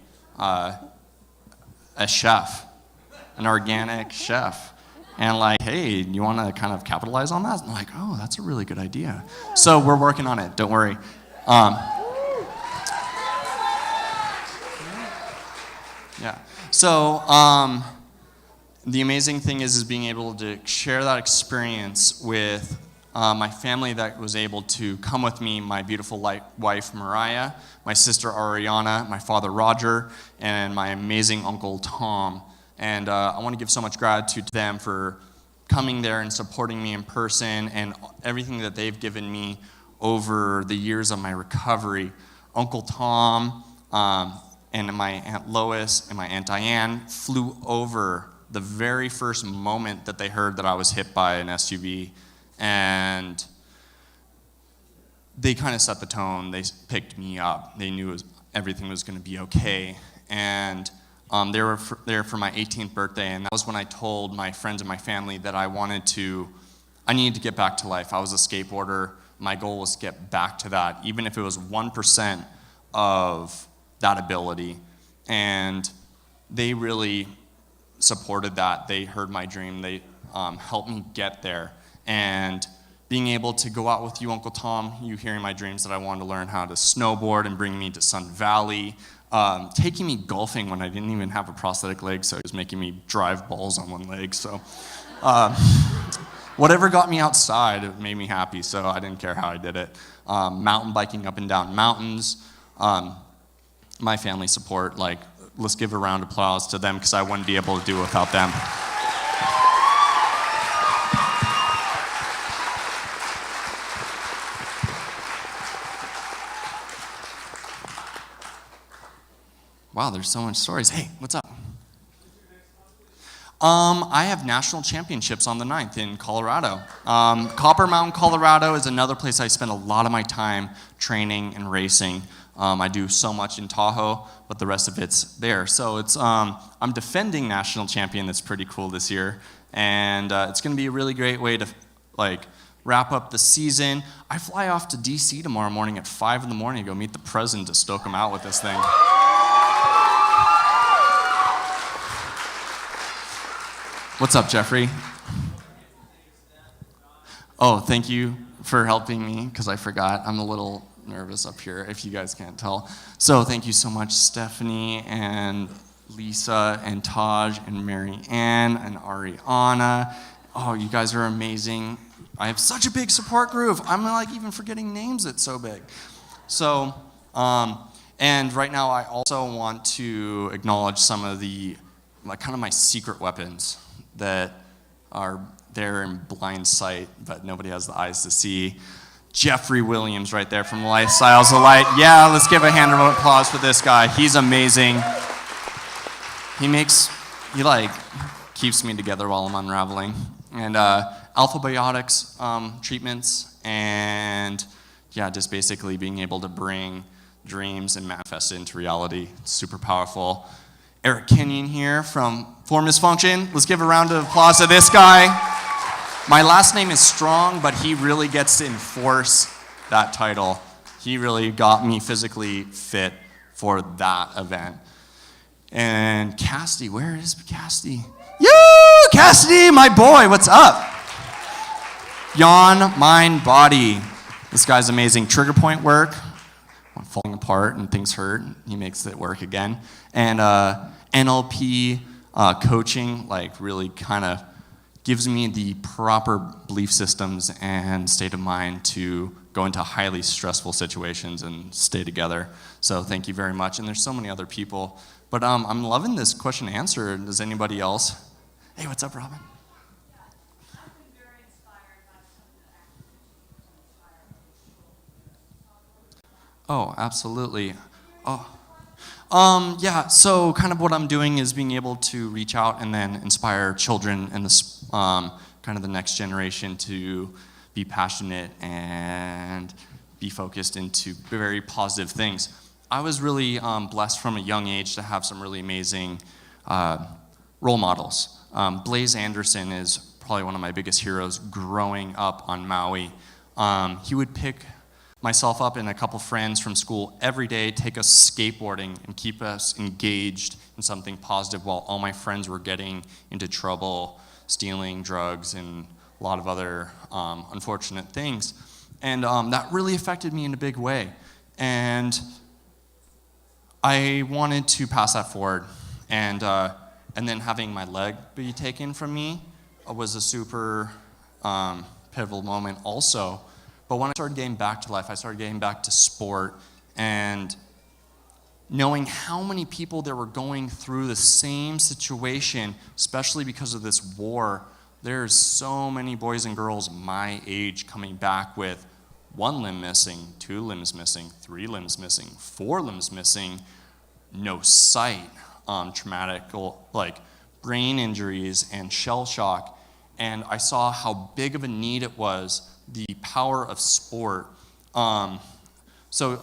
chef, an organic chef, and like, hey, you want to kind of capitalize on that? And like, oh, that's a really good idea. So we're working on it. Don't worry. Yeah. So the amazing thing is being able to share that experience with my family that was able to come with me, my beautiful wife, Mariah, my sister, Ariana, my father, Roger, and my amazing uncle, Tom. And I want to give so much gratitude to them for coming there and supporting me in person and everything that they've given me over the years of my recovery. Uncle Tom and my Aunt Lois and my Aunt Diane flew over the very first moment that they heard that I was hit by an SUV. And they kind of set the tone. They picked me up. They knew everything was going to be okay. And they were there for my 18th birthday, and that was when I told my friends and my family that I needed to get back to life. I was a skateboarder. My goal was to get back to that, even if it was 1% of that ability. And they really supported that. They heard my dream. They helped me get there. And being able to go out with you, Uncle Tom, you hearing my dreams that I wanted to learn how to snowboard and bring me to Sun Valley, taking me golfing when I didn't even have a prosthetic leg, so he was making me drive balls on one leg. So whatever got me outside, it made me happy, so I didn't care how I did it. Mountain biking up and down mountains. My family support, like, let's give a round of applause to them because I wouldn't be able to do it without them. Wow, there's so much stories. Hey, what's up? I have national championships on the 9th in Colorado. Copper Mountain, Colorado is another place I spend a lot of my time training and racing. I do so much in Tahoe, but the rest of it's there. So it's I'm defending national champion. That's pretty cool this year, and it's going to be a really great way to wrap up the season. I fly off to DC tomorrow morning at 5 in the morning to go meet the president to stoke him out with this thing. What's up, Jeffrey? Oh, thank you for helping me, because I forgot. I'm a little nervous up here, if you guys can't tell. So thank you so much, Stephanie and Lisa and Taj and Mary Ann and Ariana. Oh, you guys are amazing. I have such a big support group. I'm like even forgetting names, it's so big. So, and right now I also want to acknowledge some of the, kind of my secret weapons that are there in blind sight, but nobody has the eyes to see. Jeffrey Williams right there from Lifestyles of Light. Yeah, let's give a hand of applause for this guy. He's amazing. He keeps me together while I'm unraveling. And Alpha Biotics treatments, and yeah, just basically being able to bring dreams and manifest it into reality. It's super powerful. Eric Kenyon here from Formless Function. Let's give a round of applause to this guy. My last name is Strong, but he really gets to enforce that title. He really got me physically fit for that event. And Cassidy, where is Cassidy? Yoo! Cassidy, my boy, what's up? Yawn, mind, body. This guy's amazing. Trigger point work. When falling apart and things hurt, he makes it work again. And NLP coaching, really kind of gives me the proper belief systems and state of mind to go into highly stressful situations and stay together. So thank you very much. And there's so many other people. But I'm loving this question and answer. Does anybody else? Hey, what's up, Robin? Oh, absolutely. Yeah, so kind of what I'm doing is being able to reach out and then inspire children and kind of the next generation to be passionate and be focused into very positive things. I was really blessed from a young age to have some really amazing role models. Blaze Anderson is probably one of my biggest heroes growing up on Maui. He would pick myself up and a couple friends from school every day, take us skateboarding and keep us engaged in something positive while all my friends were getting into trouble, stealing drugs, and a lot of other unfortunate things. And that really affected me in a big way. And I wanted to pass that forward. And then having my leg be taken from me was a super pivotal moment also. But when I started getting back to life, I started getting back to sport, and knowing how many people that were going through the same situation, especially because of this war. There's so many boys and girls my age coming back with 1 limb missing, 2 limbs missing, 3 limbs missing, 4 limbs missing, no sight, traumatic, like brain injuries and shell shock. And I saw how big of a need it was, the power of sport. So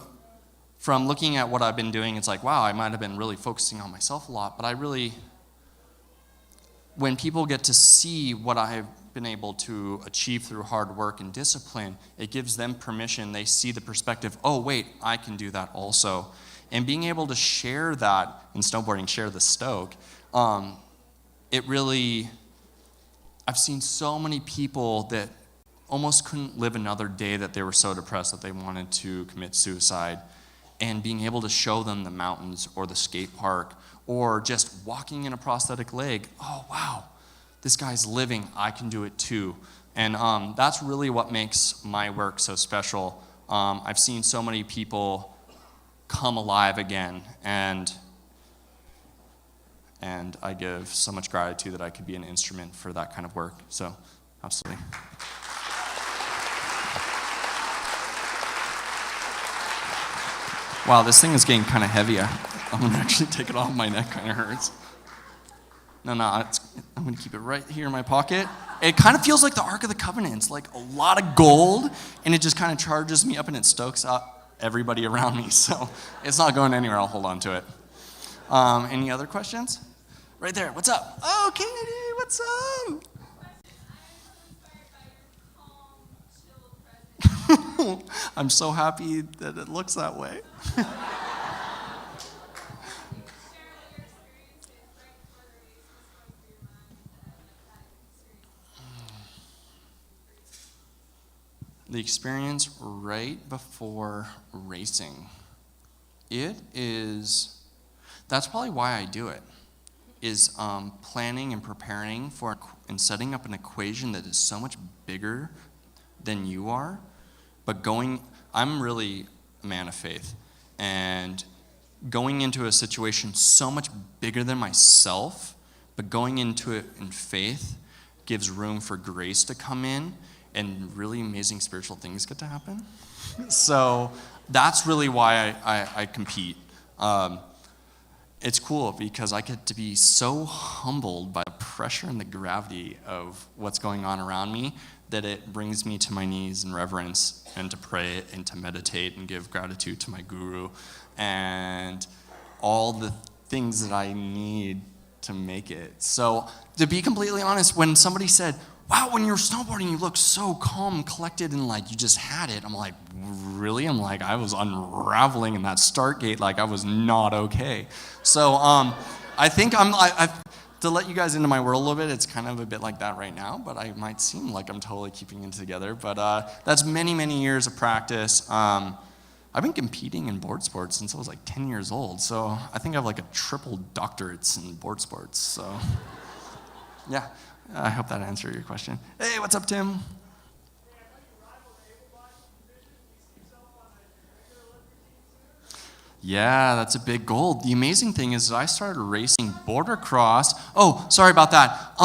from looking at what I've been doing, it's like, wow, I might have been really focusing on myself a lot, but when people get to see what I've been able to achieve through hard work and discipline, it gives them permission. They see the perspective, oh, wait, I can do that also. And being able to share that in snowboarding, share the stoke, I've seen so many people that almost couldn't live another day, that they were so depressed that they wanted to commit suicide. And being able to show them the mountains or the skate park or just walking in a prosthetic leg, oh wow, this guy's living, I can do it too. And that's really what makes my work so special. I've seen so many people come alive again, and I give so much gratitude that I could be an instrument for that kind of work. So, absolutely. Wow, this thing is getting kind of heavy. I'm gonna actually take it off. My neck kind of hurts. No, I'm gonna keep it right here in my pocket. It kind of feels like the Ark of the Covenant. It's like a lot of gold, and it just kind of charges me up and it stokes up everybody around me. So it's not going anywhere. I'll hold on to it. Any other questions? Right there. What's up? Oh, Katie, what's up? I'm so happy that it looks that way. The experience right before racing. That's probably why I do it, is planning and preparing for and setting up an equation that is so much bigger than you are. But I'm really a man of faith, and going into a situation so much bigger than myself, but going into it in faith gives room for grace to come in, and really amazing spiritual things get to happen. So that's really why I compete. It's cool because I get to be so humbled by the pressure and the gravity of what's going on around me that it brings me to my knees in reverence and to pray and to meditate and give gratitude to my guru and all the things that I need to make it. So to be completely honest, when somebody said, wow, when you're snowboarding, you look so calm, collected, and like you just had it. I'm like, really? I'm like, I was unraveling in that start gate like I was not okay. So I think to let you guys into my world a little bit, it's kind of a bit like that right now, but I might seem like I'm totally keeping it together. But that's many, many years of practice. I've been competing in board sports since I was like 10 years old, so I think I have like a triple doctorates in board sports. So yeah. I hope that answered your question. Hey, what's up, Tim? Yeah, that's a big goal. The amazing thing is that I started racing border cross. Oh, sorry about that.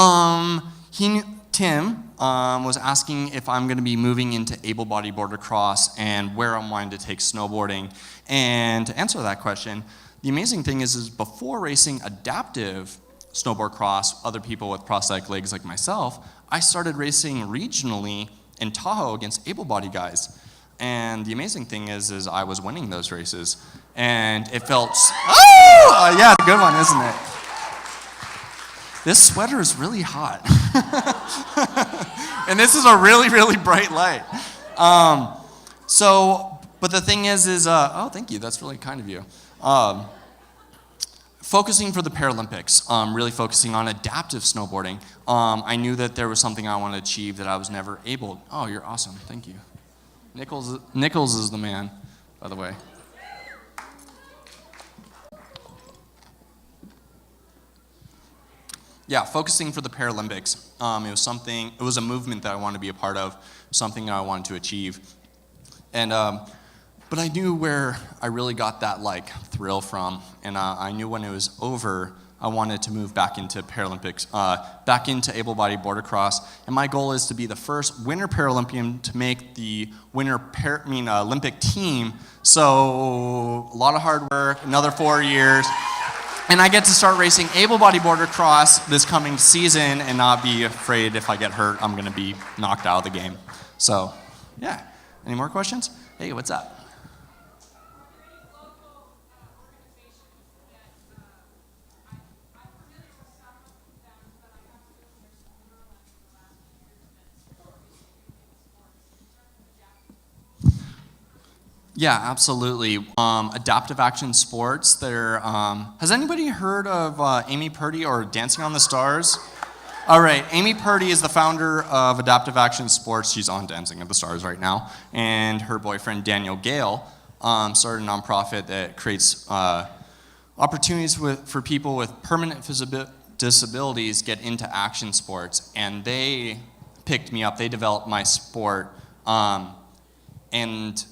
Tim was asking if I'm going to be moving into able-bodied border cross and where I'm wanting to take snowboarding. And to answer that question, the amazing thing is before racing adaptive snowboard cross, other people with prosthetic legs like myself, I started racing regionally in Tahoe against able-bodied guys. And the amazing thing is I was winning those races. And it felt, oh, yeah, it's a good one, isn't it? This sweater is really hot. And this is a really, really bright light. But the thing is oh, thank you, that's really kind of you. Focusing for the Paralympics, really focusing on adaptive snowboarding. I knew that there was something I wanted to achieve that I was never able. Oh, you're awesome, thank you. Nichols is the man, by the way. Yeah, focusing for the Paralympics. It was a movement that I wanted to be a part of, something that I wanted to achieve. And, but I knew where I really got that thrill from, and I knew when it was over, I wanted to move back into Paralympics, back into able-bodied border cross, and my goal is to be the first winter Paralympian to make the winter Olympic team. So a lot of hard work, another 4 years, and I get to start racing able-bodied border cross this coming season and not be afraid if I get hurt, I'm going to be knocked out of the game. So, yeah. Any more questions? Hey, what's up? Yeah, absolutely. Adaptive Action Sports. Has anybody heard of Amy Purdy or Dancing on the Stars? All right, Amy Purdy is the founder of Adaptive Action Sports. She's on Dancing on the Stars right now. And her boyfriend, Daniel Gale, started a nonprofit that creates opportunities for people with permanent disabilities get into action sports. And they picked me up. They developed my sport. And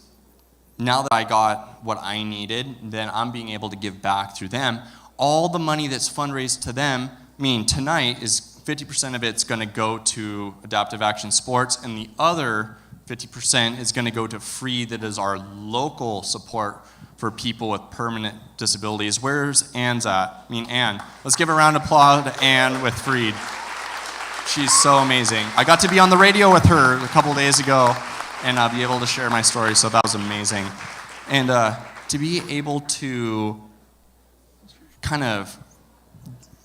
now that I got what I needed, then I'm being able to give back through them. All the money that's fundraised to them, tonight is 50% of it's going to go to Adaptive Action Sports, and the other 50% is going to go to Freed, that is our local support for people with permanent disabilities. Where's Anne's at? Anne. Let's give a round of applause to Anne with Freed. She's so amazing. I got to be on the radio with her a couple days ago, and I'll be able to share my story, so that was amazing. And to be able to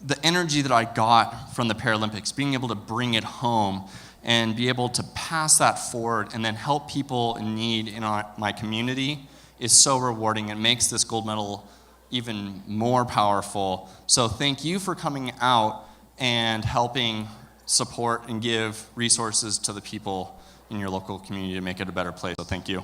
the energy that I got from the Paralympics, being able to bring it home and be able to pass that forward and then help people in need in my community is so rewarding. It makes this gold medal even more powerful. So thank you for coming out and helping support and give resources to the people in your local community to make it a better place. So thank you.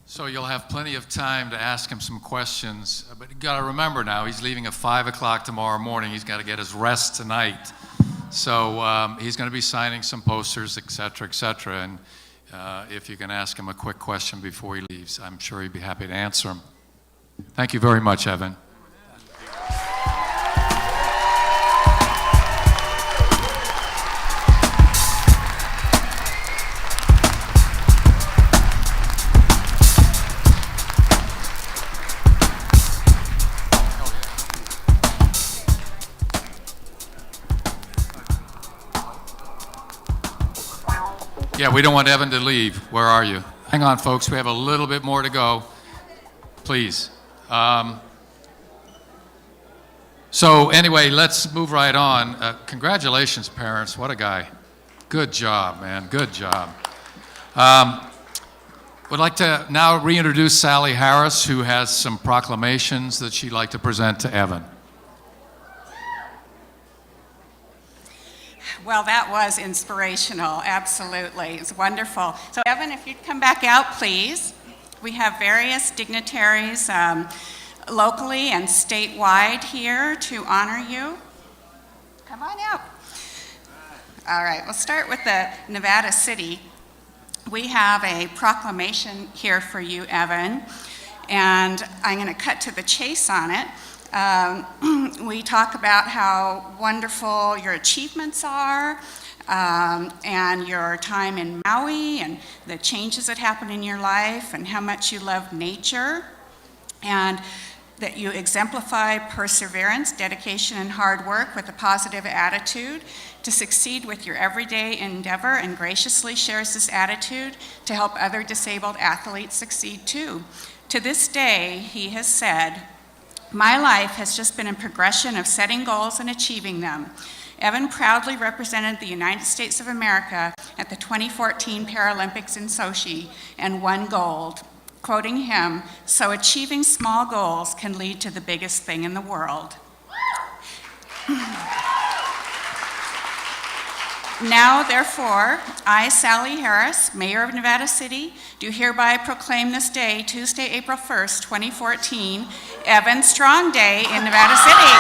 So you'll have plenty of time to ask him some questions, but you got to remember now, he's leaving at 5 o'clock tomorrow morning. He's got to get his rest tonight. So he's going to be signing some posters, et cetera, and if you can ask him a quick question before he leaves, I'm sure he'd be happy to answer them. Thank you very much, Evan. Yeah, we don't want Evan to leave. Where are you? Hang on, folks. We have a little bit more to go. Please. So anyway, let's move right on. Congratulations, parents. What a guy. Good job, man. Good job. Would like to now reintroduce Sally Harris, who has some proclamations that she'd like to present to Evan. Well, that was inspirational, absolutely. It's wonderful. So Evan, if you'd come back out, please. We have various dignitaries locally and statewide here to honor you. Come on out. All right, we'll start with the Nevada City we have a proclamation here for you, Evan, and I'm going to cut to the chase on it. We talk about how wonderful your achievements are, and your time in Maui and the changes that happen in your life and how much you love nature, and that you exemplify perseverance, dedication, and hard work with a positive attitude to succeed with your everyday endeavor, and graciously shares this attitude to help other disabled athletes succeed too. To this day, he has said, "My life has just been a progression of setting goals and achieving them." Evan proudly represented the United States of America at the 2014 Paralympics in Sochi and won gold. Quoting him, "So achieving small goals can lead to the biggest thing in the world." Now, therefore, I, Sally Harris, Mayor of Nevada City, do hereby proclaim this day, Tuesday, April 1st, 2014, Evan Strong Day in Nevada City.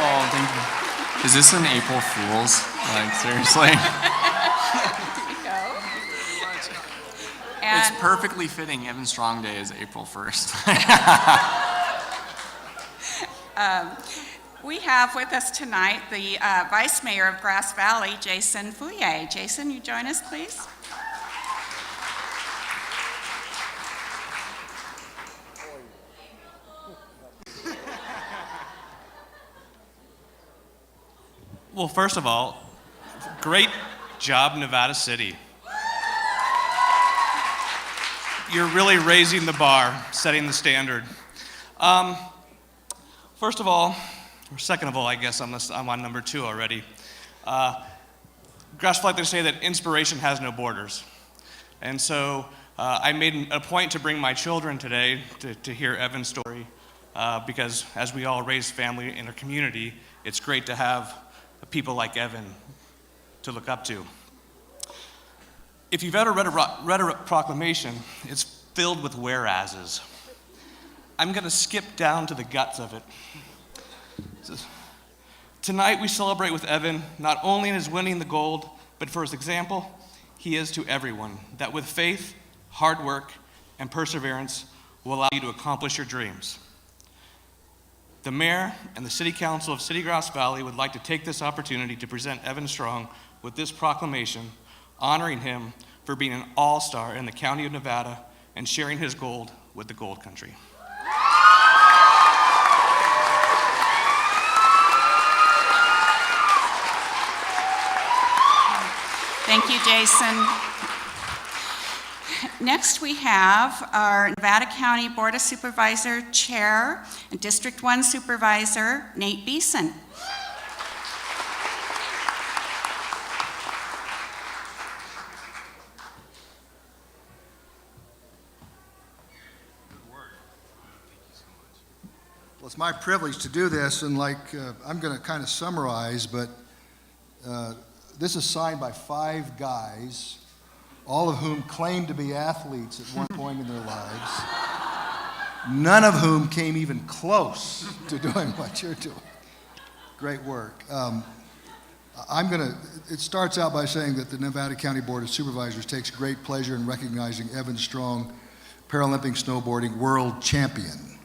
Oh, thank you. Is this an April Fool's? Like, seriously? It's perfectly fitting. Evan Strong Day is April 1st. We have with us tonight the Vice Mayor of Grass Valley, Jason Fouye. Jason, you join us, please. Well, first of all, great job, Nevada City. You're really raising the bar, setting the standard. First of all, or second of all, I guess I'm on number 2 already. Grass Valley, they say that inspiration has no borders. And so I made a point to bring my children today to hear Evan's story, because as we all raise family in a community, it's great to have people like Evan to look up to. If you've ever read a proclamation, it's filled with whereases. I'm going to skip down to the guts of it. Tonight we celebrate with Evan, not only in his winning the gold, but for his example he is to everyone, that with faith, hard work, and perseverance will allow you to accomplish your dreams. The Mayor and the City Council of City Grass Valley would like to take this opportunity to present Evan Strong with this proclamation, honoring him for being an all-star in the County of Nevada and sharing his gold with the Gold Country. Thank you, Jason. Next, we have our Nevada County Board of Supervisor Chair and District 1 Supervisor, Nate Beeson. Well, it's my privilege to do this, and I'm going to kind of summarize, but this is signed by 5 guys, all of whom claim to be athletes at one point in their lives, none of whom came even close to doing what you're doing. Great work. It starts out by saying that the Nevada County Board of Supervisors takes great pleasure in recognizing Evan Strong, Paralympic snowboarding world champion.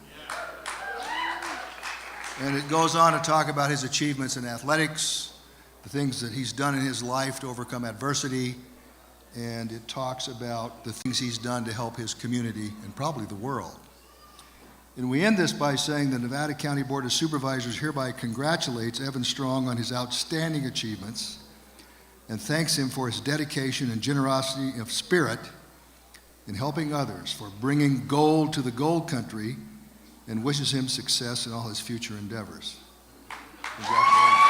And it goes on to talk about his achievements in athletics, the things that he's done in his life to overcome adversity, and it talks about the things he's done to help his community and probably the world. And we end this by saying the Nevada County Board of Supervisors hereby congratulates Evan Strong on his outstanding achievements and thanks him for his dedication and generosity of spirit in helping others, for bringing gold to the Gold Country, and wishes him success in all his future endeavors. Congratulations.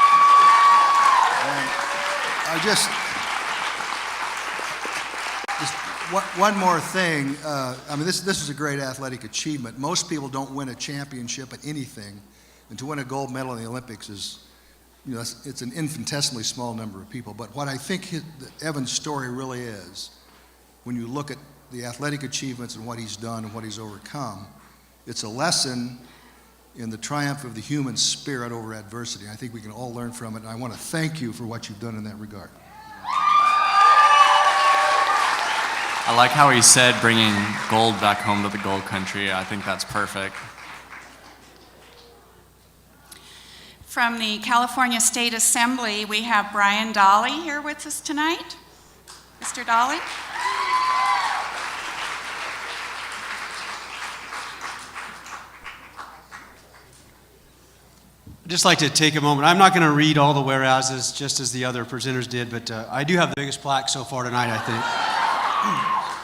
And just one more thing. This is a great athletic achievement. Most people don't win a championship at anything, and to win a gold medal in the Olympics is, it's an infinitesimally small number of people. But what I think Evan's story really is, when you look at the athletic achievements and what he's done and what he's overcome, it's a lesson in the triumph of the human spirit over adversity. I think we can all learn from it, and I want to thank you for what you've done in that regard. I like how he said bringing gold back home to the gold country. I think that's perfect. From the California State Assembly, we have Brian Dolly here with us tonight. Mr. Dolly? I'd just like to take a moment. I'm not going to read all the whereases just as the other presenters did, but I do have the biggest plaque so far tonight, I think.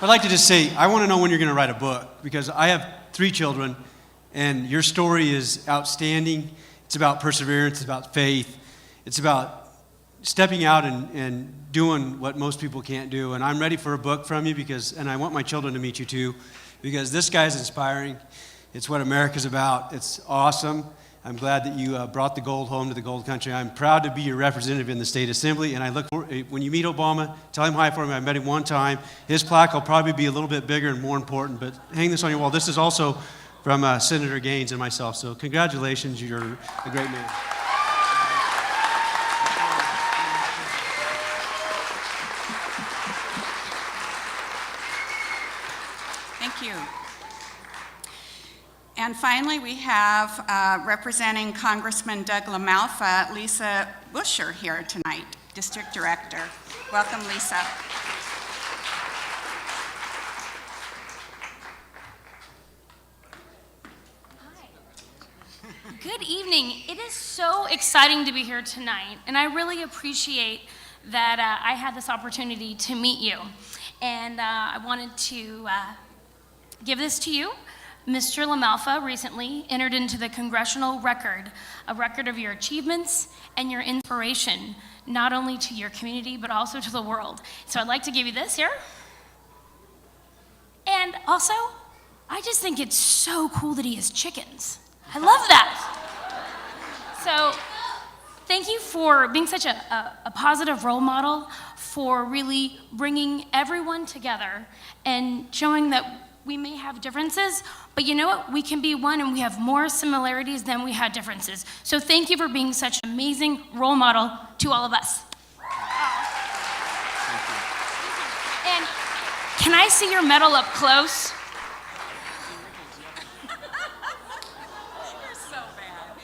I'd like to just say, I want to know when you're going to write a book, because I have 3 children, and your story is outstanding. It's about perseverance, it's about faith, it's about stepping out and doing what most people can't do. And I'm ready for a book from you, and I want my children to meet you too, because this guy's inspiring. It's what America's about. It's awesome. I'm glad that you brought the gold home to the gold country. I'm proud to be your representative in the State Assembly, and I look forward, when you meet Obama, tell him hi for me. I met him one time. His plaque will probably be a little bit bigger and more important, but hang this on your wall. This is also from Senator Gaines and myself, so congratulations, you're a great man. Thank you. And finally, we have representing Congressman Doug LaMalfa, Lisa Busher here tonight, District Director. Welcome, Lisa. Good evening. It is so exciting to be here tonight, and I really appreciate that I had this opportunity to meet you. And I wanted to give this to you. Mr. LaMalfa recently entered into the congressional record, a record of your achievements and your inspiration, not only to your community, but also to the world. So I'd like to give you this here. And also, I just think it's so cool that he has chickens. I love that. So thank you for being such a positive role model, for really bringing everyone together and showing that we may have differences, but you know what? We can be one, and we have more similarities than we had differences. So thank you for being such an amazing role model to all of us. And can I see your medal up close? You're so bad.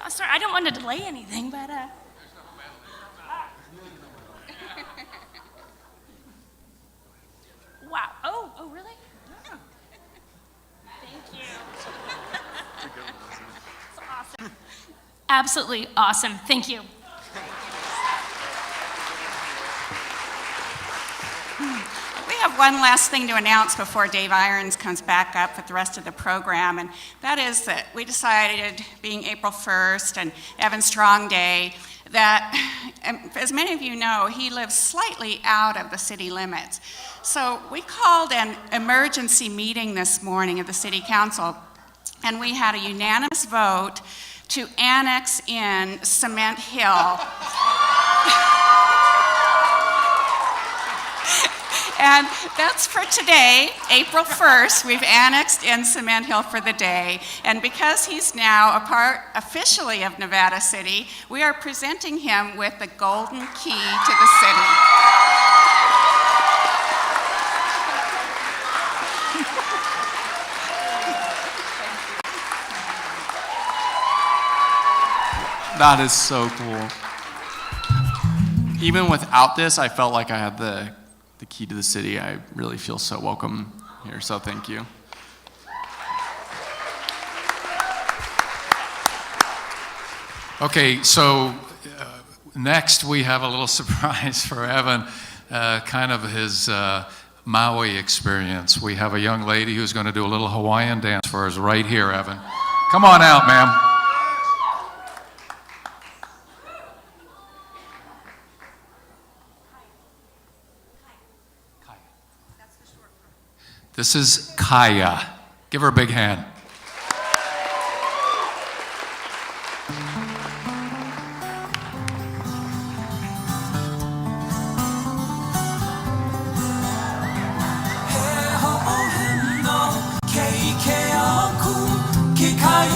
Oh, sorry, I don't want to delay anything, but wow. Oh, really? Yeah. Thank you. It's awesome. Absolutely awesome. Thank you. We have one last thing to announce before Dave Irons comes back up with the rest of the program, and that is that we decided, being April 1st and Evan Strong Day, that, as many of you know, he lives slightly out of the city limits. So we called an emergency meeting this morning of the City Council, and we had a unanimous vote to annex in Cement Hill. And that's for today, April 1st. We've annexed in Cement Hill for the day. And because he's now a part officially of Nevada City, we are presenting him with the golden key to the city. That is so cool. Even without this, I felt like I had the key to the city. I really feel so welcome here, so thank you. Okay, so next we have a little surprise for Evan, kind of his Maui experience. We have a young lady who's going to do a little Hawaiian dance for us right here, Evan. Come on out, ma'am. This is Kaya. Give her a big hand. Kaya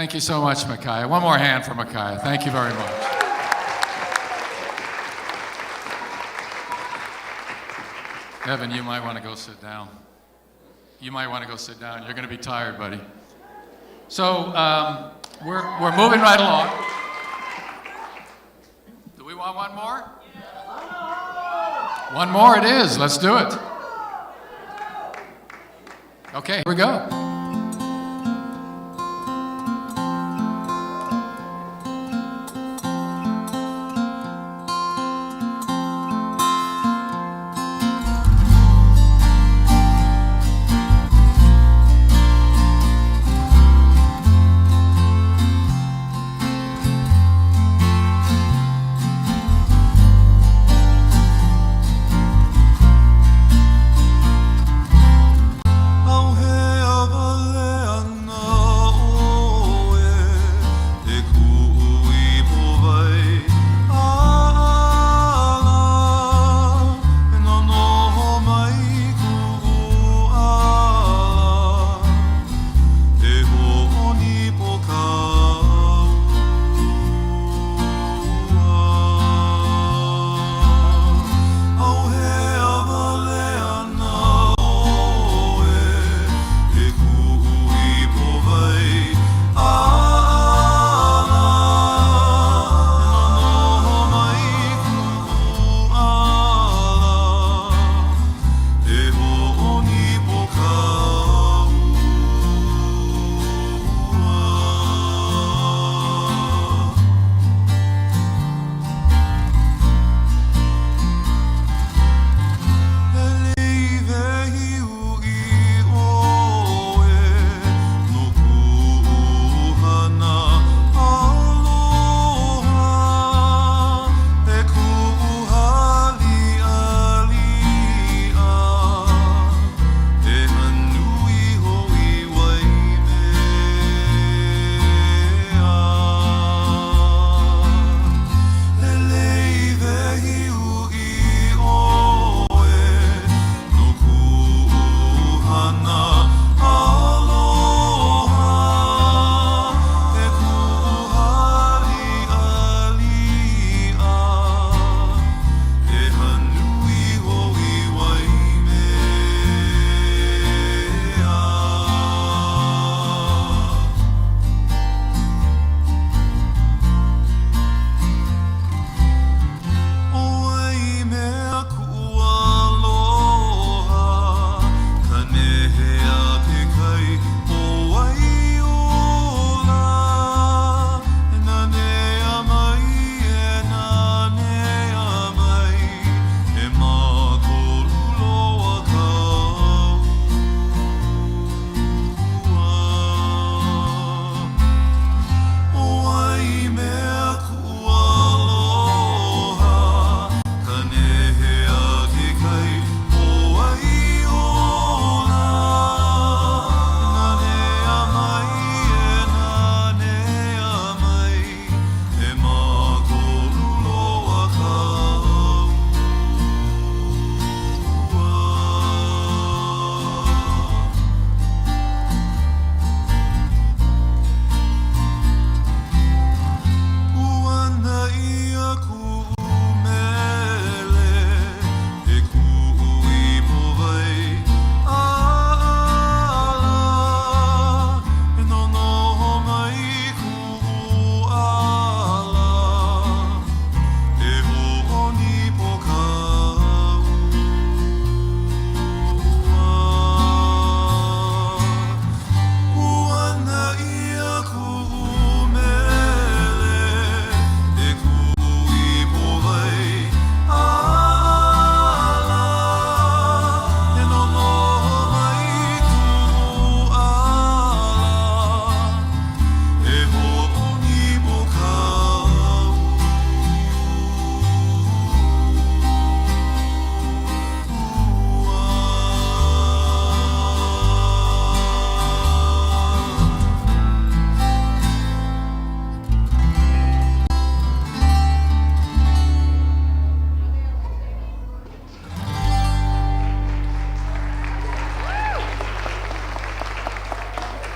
Thank you so much, Micaiah. One more hand for Micaiah. Thank you very much. Evan, you might want to go sit down. You might want to go sit down. You're going to be tired, buddy. So we're moving right along. Do we want one more? One more it is. Let's do it. Okay, here we go.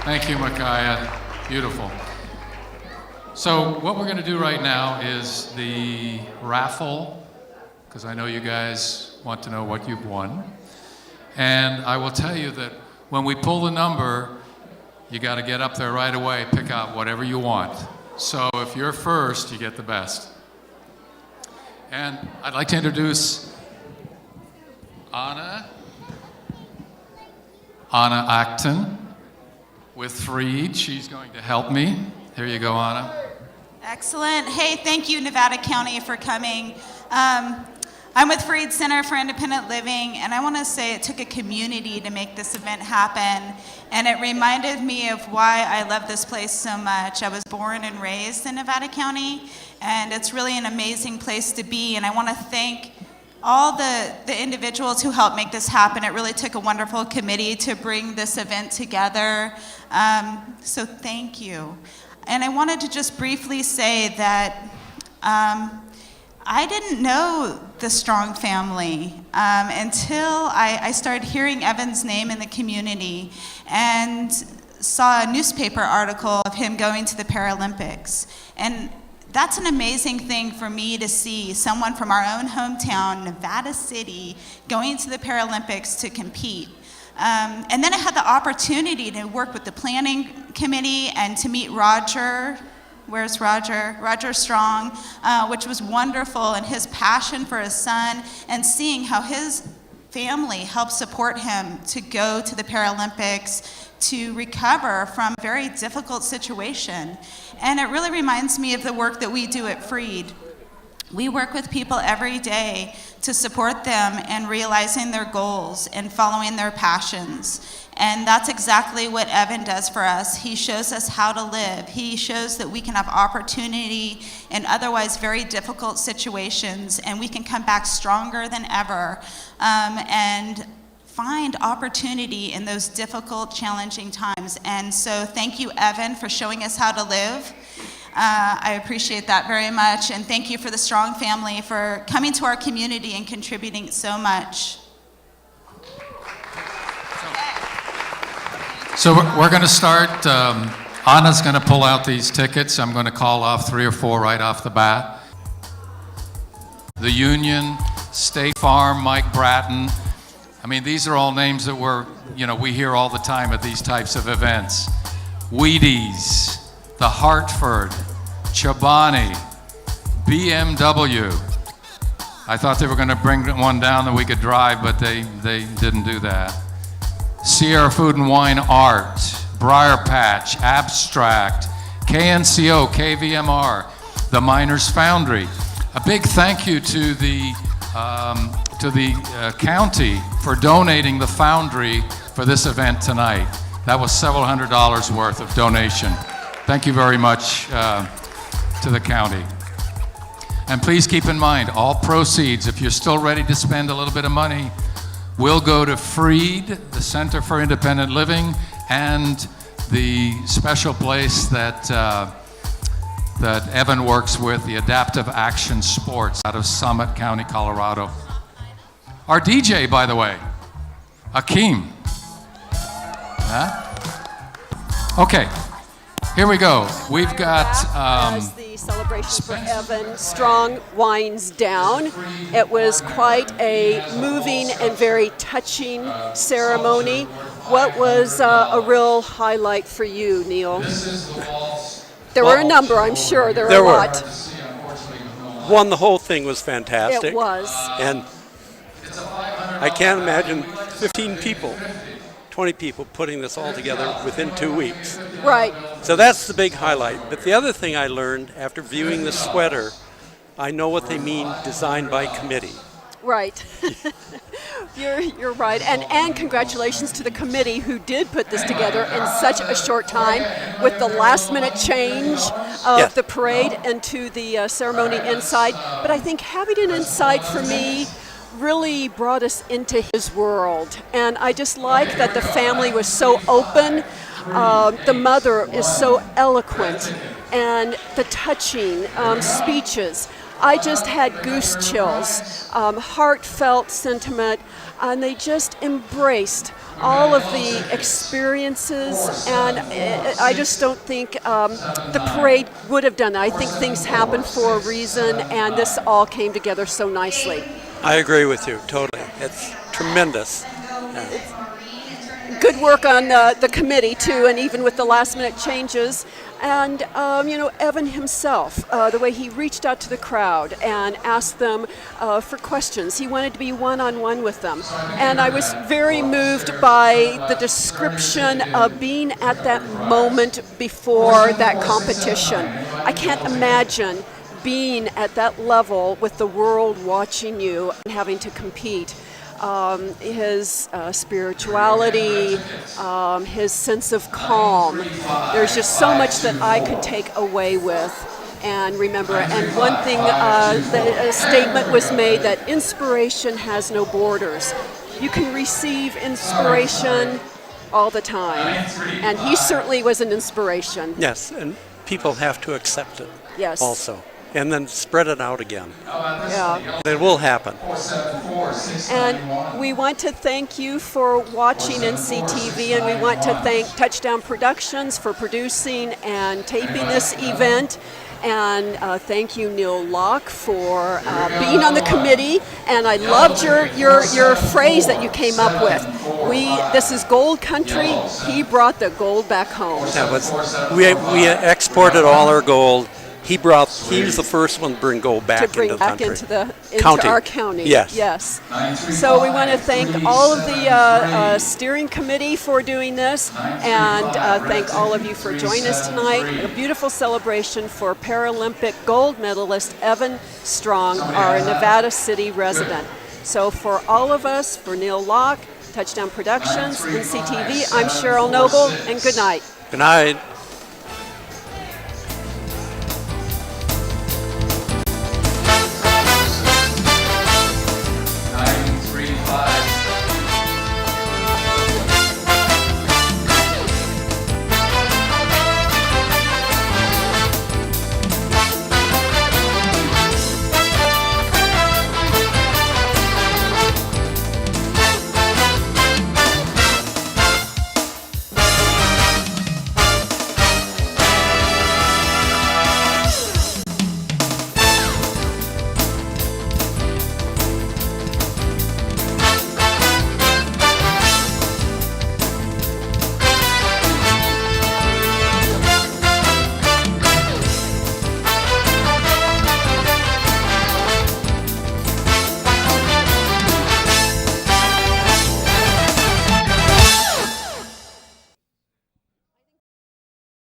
Thank you, Micaiah. Beautiful. So what we're going to do right now is the raffle, because I know you guys want to know what you've won. And I will tell you that when we pull the number, you got to get up there right away, pick out whatever you want. So if you're first, you get the best. And I'd like to introduce Anna Acton with Freed. She's going to help me. Here you go, Anna. Excellent. Hey, thank you, Nevada County, for coming. I'm with Freed Center for Independent Living, and I want to say it took a community to make this event happen, and it reminded me of why I love this place so much. I was born and raised in Nevada County, and it's really an amazing place to be, and I want to thank all the individuals who helped make this happen. It really took a wonderful committee to bring this event together, so thank you. And I wanted to just briefly say that I didn't know the Strong family until I started hearing Evan's name in the community and saw a newspaper article of him going to the Paralympics. And that's an amazing thing for me to see, someone from our own hometown, Nevada City, going to the Paralympics to compete. And then I had the opportunity to work with the planning committee and to meet Roger. Where's Roger? Roger Strong, which was wonderful, and his passion for his son, and seeing how his family helped support him to go to the Paralympics to recover from a very difficult situation. And it really reminds me of the work that we do at Freed. We work with people every day to support them in realizing their goals and following their passions. And that's exactly what Evan does for us. He shows us how to live. He shows that we can have opportunity in otherwise very difficult situations, and we can come back stronger than ever and find opportunity in those difficult, challenging times. And so thank you, Evan, for showing us how to live. I appreciate that very much, and thank you for the Strong family for coming to our community and contributing so much. So we're going to start. Anna's going to pull out these tickets. I'm going to call off 3 or 4 right off the bat. The Union, State Farm, Mike Bratton. I mean, these are all names that we hear all the time at these types of events. Wheaties, the Hartford, Chobani, BMW. I thought they were going to bring one down that we could drive, but they didn't do that. Sierra Food and Wine Art, Briar Patch, Abstract, KNCO, KVMR, the Miners Foundry. A big thank you to the county for donating the foundry for this event tonight. That was several $100s worth of donation. Thank you very much to the county. And please keep in mind, all proceeds, if you're still ready to spend a little bit of money, will go to Freed, the Center for Independent Living, and the special place that Evan works with, the Adaptive Action Sports out of Summit County, Colorado. Our DJ, by the way, Akeem. Huh? Okay, here we go. We've got... as the celebration for Evan Strong winds down. It was quite a moving and very touching ceremony. What was a real highlight for you, Neil? There were a number, I'm sure. There were a lot. One, the whole thing was fantastic. It was. And I can't imagine 15 people, 20 people putting this all together within 2 weeks. Right. So that's the big highlight. But the other thing I learned after viewing the sweater, I know what they mean, designed by committee. Right. You're right. And congratulations to the committee who did put this together in such a short time with the last minute change of the parade into the ceremony inside. But I think having it inside for me really brought us into his world. And I just like that the family was so open. The mother is so eloquent, and the touching speeches. I just had goose chills, heartfelt sentiment, and they just embraced all of the experiences, and I just don't think the parade would have done that. I think things happen for a reason, and this all came together so nicely. I agree with you, totally. It's tremendous. Good work on the committee, too, and even with the last-minute changes. And, Evan himself, the way he reached out to the crowd and asked them for questions. He wanted to be one-on-one with them. And I was very moved by the description of being at that moment before that competition. I can't imagine being at that level with the world watching you and having to compete. His spirituality, his sense of calm. There's just so much that I could take away with and remember. And one thing, a statement was made that inspiration has no borders. You can receive inspiration all the time. And he certainly was an inspiration. Yes, and people have to accept it. Yes. Also. And then spread it out again. Yeah. It will happen. And we want to thank you for watching NCTV, and we want to thank Touchdown Productions for producing and taping this event. And thank you, Neil Locke, for being on the committee. And I loved your phrase that you came up with. This is gold country. He brought the gold back home. That was, we exported all our gold. He was the first one to bring gold back into the country. Into our county. Yes. So we want to thank all of the steering committee for doing this, and thank all of you for joining us tonight. A beautiful celebration for Paralympic gold medalist Evan Strong, our Nevada City resident. So for all of us, for Neil Locke, Touchdown Productions, NCTV, I'm Cheryl Noble, and good night. Good night.